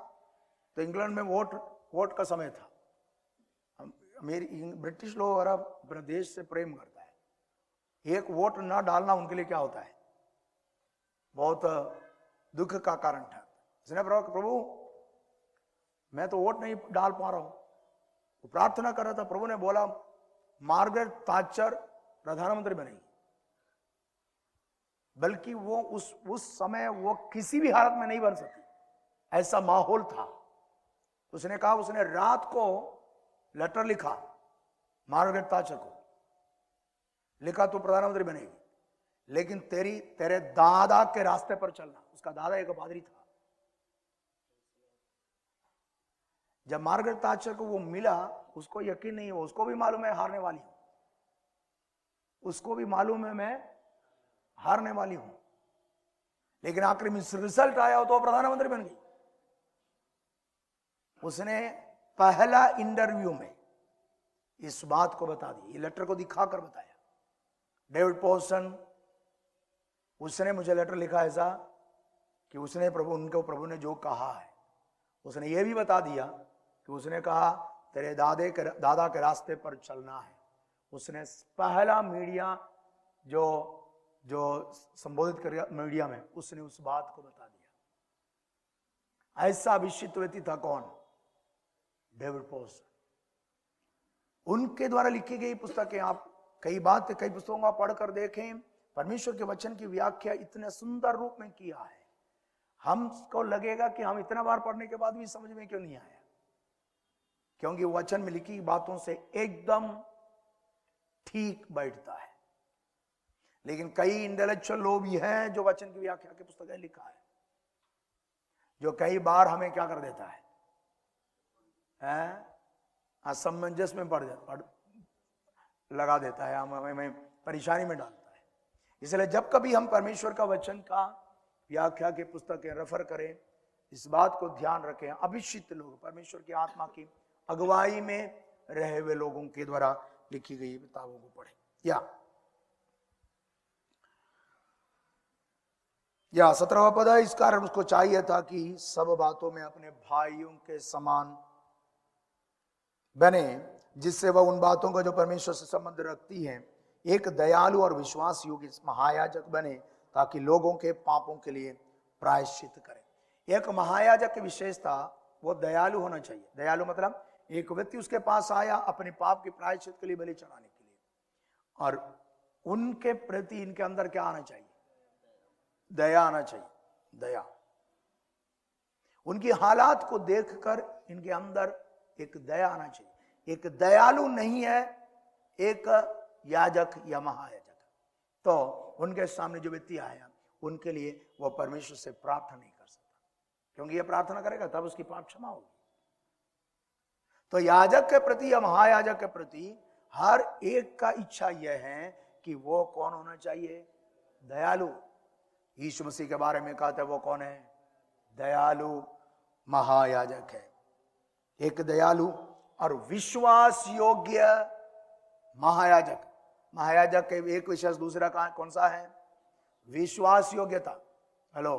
तो इंग्लैंड में वोट का समय था। ब्रिटिश लोग अगर अपने देश से प्रेम करता है, एक वोट ना डालना उनके लिए क्या होता है, बहुत दुख का कारण था। इसने प्रभु मैं तो वोट नहीं डाल पा रहा हूं, वो प्रार्थना कर रहा था। प्रभु ने बोला मार्गरेट थाचर प्रधानमंत्री बनेगी, बल्कि वो उस समय वो किसी भी हालत में नहीं बन सकती, ऐसा माहौल था। उसने कहा, उसने रात को लेटर लिखा मार्गरेट थाचर को, लिखा तो प्रधानमंत्री बनेगी, लेकिन तेरे दादा के रास्ते पर चलना। उसका दादा एक पादरी था। जब मार्गरेट थाचर को वो मिला, उसको यकीन नहीं हुआ, उसको भी मालूम है हारने वाली हूं, उसको भी मालूम है मैं हारने वाली हूं, लेकिन आखिर में रिजल्ट आया तो प्रधानमंत्री बन गई। उसने पहला इंटरव्यू में इस बात को बता दी, ये लेटर को दिखाकर बताया। डेविड पॉल्सन, उसने मुझे लेटर लिखा ऐसा कि उसने प्रभु ने जो कहा है, उसने ये भी बता दिया कि उसने कहा तेरे दादा के रास्ते पर चलना है। उसने पहला मीडिया जो संबोधित कर मीडिया में, उसने उस बात को बता दिया। ऐसा अभिषिक्त व्यक्ति था कौन? David Paulson. उनके द्वारा लिखी गई पुस्तकें, आप कई पुस्तकों को पढ़कर देखें, परमेश्वर के वचन की व्याख्या इतने सुंदर रूप में किया है। हमको लगेगा कि हम इतना बार पढ़ने के बाद भी समझ में क्यों नहीं आया, क्योंकि वचन में लिखी बातों से एकदम ठीक बैठता है। लेकिन कई इंटेलेक्चुअल लोग भी हैं जो वचन की व्याख्या की पुस्तकें लिखा है, जो कई बार हमें क्या कर देता है, असमंजस में पड़ लगा देता है, हमें परेशानी में डालता है। इसलिए जब कभी हम परमेश्वर का वचन का व्याख्या की पुस्तकें रेफर करें, इस बात को ध्यान रखें, अभिषिक्त लोग, परमेश्वर की आत्मा की अगुवाई में रहे हुए लोगों के द्वारा लिखी गई किताबों को पढ़ें। या 17वां पद है, इस कारण उसको चाहिए था कि सब बातों में अपने भाइयों के समान बने, जिससे वह उन बातों का जो परमेश्वर से संबंध रखती है एक दयालु और विश्वास योग्य महायाजक बने, ताकि लोगों के पापों के लिए प्रायश्चित करे। एक महायाजक की विशेषता वो दयालु होना चाहिए। दयालु मतलब एक व्यक्ति उसके पास आया अपने पाप के प्रायश्चित के लिए बलि चढ़ाने के लिए, और उनके प्रति इनके अंदर क्या आना चाहिए, दया आना चाहिए। दया, उनकी हालात को देखकर इनके अंदर एक दया आना चाहिए। एक दयालु नहीं है एक याजक या महायाजक, तो उनके सामने जो व्यक्ति आया उनके लिए वह परमेश्वर से प्रार्थना नहीं कर सकता, क्योंकि यह प्रार्थना करेगा तब उसकी पाप क्षमा होगी। तो याजक के प्रति या महायाजक के प्रति हर एक का इच्छा यह है कि वो कौन होना चाहिए, दयालु। यीशु मसीह के बारे में कहते हैं वो कौन है, दयालु महायाजक है। एक दयालु और विश्वास योग्य महायाजक। महायाजक के एक विशेष दूसरा कौन सा है, विश्वास योग्यता। हेलो,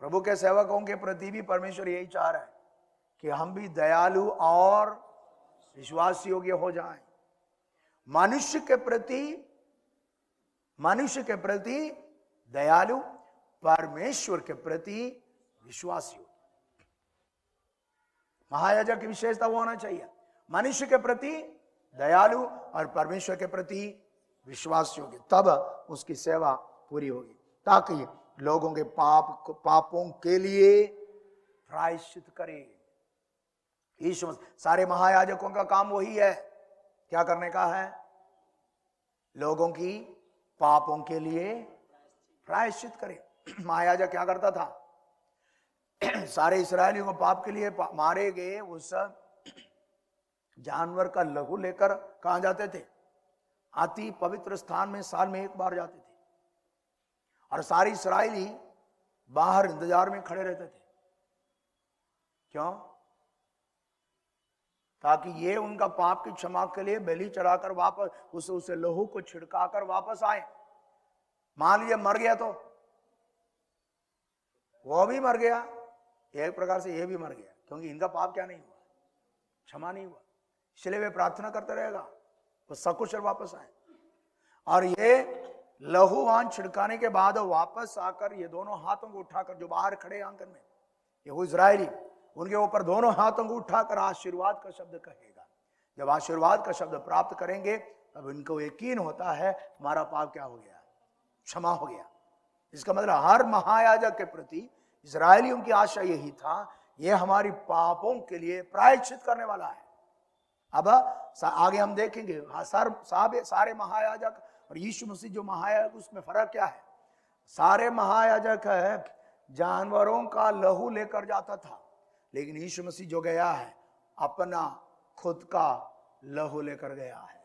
प्रभु के सेवकों के प्रति भी परमेश्वर यही चाह रहा है कि हम भी दयालु और विश्वास योग्य हो जाएं। मनुष्य के प्रति दयालु, परमेश्वर के प्रति विश्वास योग्य। महायाजक की विशेषता वो होना चाहिए, मनुष्य के प्रति दयालु और परमेश्वर के प्रति विश्वास योग्य, तब उसकी सेवा पूरी होगी, ताकि लोगों के पापों के लिए प्रायश्चित करे। यीशु सारे महायाजकों का काम वही है, क्या करने का है, लोगों की पापों के लिए प्रायश्चित करे। महायाजक क्या करता था, सारे इस्राएलियों को पाप के लिए मारे गए उस जानवर का लहू लेकर कहां जाते थे, अति पवित्र स्थान में साल में एक बार जाते थे, और सारे इस्राएली बाहर इंतजार में खड़े रहते थे। क्यों, ताकि ये उनका पाप की क्षमा के लिए बलि चढ़ाकर वापस उसे लहू को छिड़काकर वापस आए। मान लीजिए मर गया तो वो भी मर गया, एक प्रकार से ये भी मर गया, क्योंकि इनका पाप क्या नहीं हुआ, क्षमा नहीं हुआ, इसलिए वे प्रार्थना करते रहेगा वो सकुशल वापस आए। और ये लहूवान छिड़काने के बाद वापस आकर ये दोनों हाथों को उठाकर, जो बाहर खड़े आंगन में ये वो इजरायली, उनके ऊपर दोनों हाथों को उठाकर आशीर्वाद का शब्द कहेगा। जब आशीर्वाद का शब्द प्राप्त करेंगे तब इनको यकीन होता है हमारा पाप क्या हो गया, क्षमा हो गया। इसका मतलब हर महायाजक के प्रति इजरायलियों की आशा यही था, ये हमारी पापों के लिए प्रायश्चित करने वाला है। अब आगे हम देखेंगे सारे महायाजक और यीशु मसीह जो महायाजक, उसमें फर्क क्या है। सारे महायाजक है जानवरों का लहू लेकर जाता था, लेकिन यीशु मसीह जो गया है अपना खुद का लहू लेकर गया है,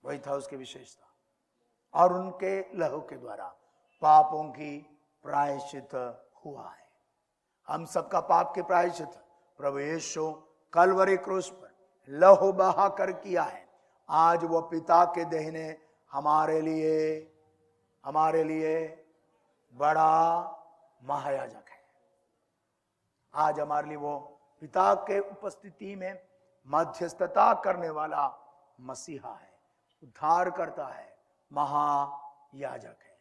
वही था उसकी विशेषता। और उनके लहू के द्वारा पापों की प्रायश्चित हुआ है। हम सबका पाप के प्रायश्चित प्रभु यीशु कलवरी क्रूस पर लहू बहा कर किया है। आज वो पिता के दाहिने हमारे लिए बड़ा महायाजक है। आज हमारे लिए वो पिता के उपस्थिति में मध्यस्थता करने वाला मसीहा है, उद्धार करता है, महायाजक है,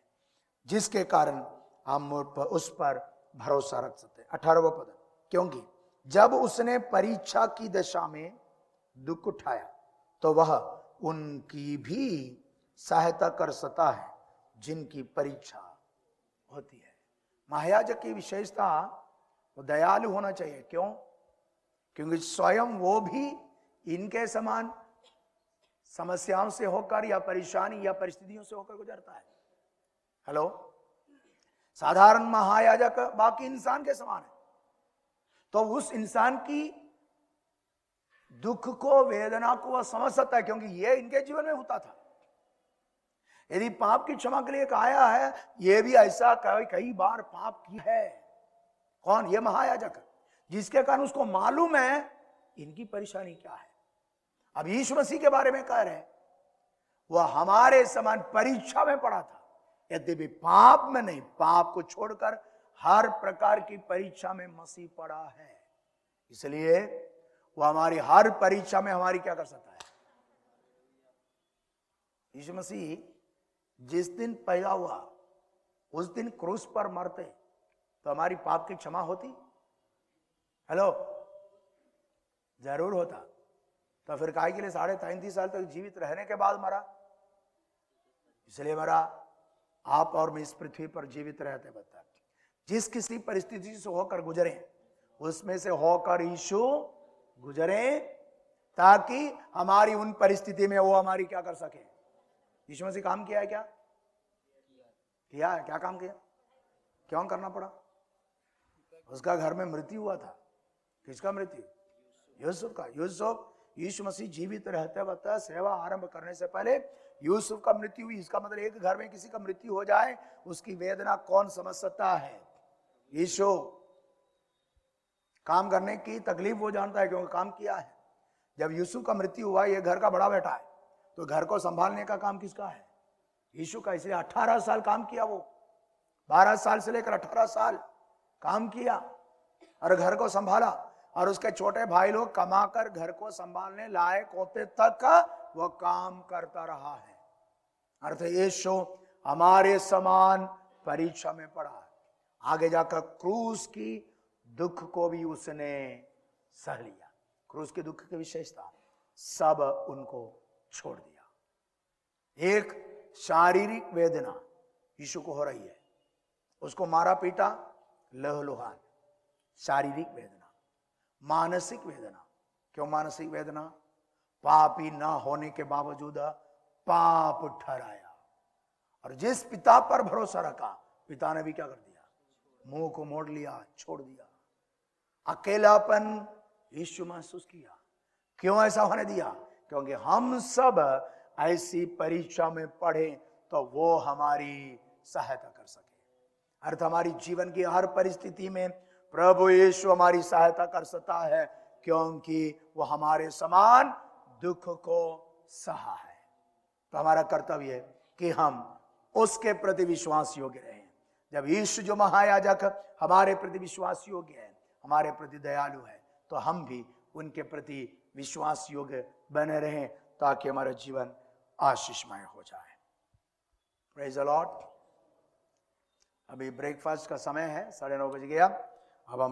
जिसके कारण हम उस पर भरोसा रख सकते हैं। 18वां पद, क्योंकि जब उसने परीक्षा की दशा में दुख उठाया तो वह उनकी भी सहायता कर सकता है जिनकी परीक्षा होती है। महायाजक की विशेषता वो दयालु होना चाहिए। क्यों? क्योंकि स्वयं वो भी इनके समान समस्याओं से होकर या परेशानी या परिस्थितियों से होकर गुजरता है। हेलो, साधारण महायाजक बाकी इंसान के समान है, तो उस इंसान की दुख को, वेदना को वह समझ सकता है, क्योंकि ये इनके जीवन में होता था। यदि पाप की क्षमा के लिए आया है, ये भी ऐसा कई बार पाप की है। कौन? ये महायाजक, जिसके कारण उसको मालूम है इनकी परेशानी क्या है। अब यीशु मसीह के बारे में कह रहे हैं, वह हमारे समान परीक्षा में पड़ा था, यद्यपि पाप में नहीं, पाप को छोड़कर हर प्रकार की परीक्षा में मसीह पड़ा है। इसलिए वह हमारी हर परीक्षा में हमारी क्या कर सकता है। यीशु मसीह जिस दिन पैदा हुआ उस दिन क्रूस पर मरते तो हमारी पाप की क्षमा होती? हेलो, जरूर होता। तो फिर काहे के लिए 33.5 साल तक जीवित रहने के बाद मरा? इसलिए मरा आप और मैं इस पृथ्वी पर जीवित रहते बता, जिस किसी परिस्थिति से होकर गुजरे उसमें से होकर यीशु गुजरे, ताकि हमारी उन परिस्थिति में वो हमारी क्या कर सके। यीशु मसीह काम किया है क्या? किया है। क्या काम किया? क्यों करना पड़ा? उसका घर में मृत्यु हुआ था। किसका मृत्यु? यूसुफ का। यीशु मसीह जीवित रहते वक्त सेवा आरंभ करने से पहले यूसुफ का मृत्यु हुई। इसका मतलब एक घर में किसी का मृत्यु हो जाए उसकी वेदना कौन समझ सकता है? यीशु। काम करने की तकलीफ वो जानता है क्योंकि काम किया है। जब यूसुफ का मृत्यु हुआ, ये घर का बड़ा बेटा है, तो घर को संभालने का काम किसका है? यीशु का। इसलिए 18 साल काम किया वो, 12 साल से लेकर 18 साल काम किया और घर को संभाला। और उसके छोटे भाई लोग कमाकर घर को संभालने लायक होते तक वो काम करता रहा है। अर्थ यीशु हमारे समान परीक्षा में पड़ा है। आगे जाकर क्रूस की दुख को भी उसने सह लिया। क्रूस के दुख की विशेषता, सब उनको छोड़ दिया। एक शारीरिक वेदना यीशु को हो रही है, उसको मारा पीटा, लहूलुहान, शारीरिक वेदना। मानसिक वेदना। क्यों मानसिक वेदना? पापी न होने के बावजूद पाप ठहराया, और जिस पिता पर भरोसा रखा, पिता ने भी क्या कर दिया? मुंह को मोड़ लिया, छोड़ दिया। अकेलापन यीशु महसूस किया। क्यों ऐसा होने दिया? क्योंकि हम सब ऐसी परीक्षा में पढ़े तो वो हमारी सहायता कर सके। अर्थ हमारी जीवन की हर परिस्थिति में प्रभु यीशु हमारी सहायता कर सकता है, क्योंकि वो हमारे समान दुख को सहा है। तो हमारा कर्तव्य है कि हम उसके प्रति विश्वास योग्य रहें। जब यीशु जो महायाजक हमारे प्रति विश्वास योग्य है, हमारे प्रति दयालु है, तो हम भी उनके प्रति विश्वास योग्य बने रहें, ताकि हमारा जीवन आशीषमय हो जाए। Praise the Lord. अभी ब्रेकफास्ट का समय है, 9:30 बज गया। अब हम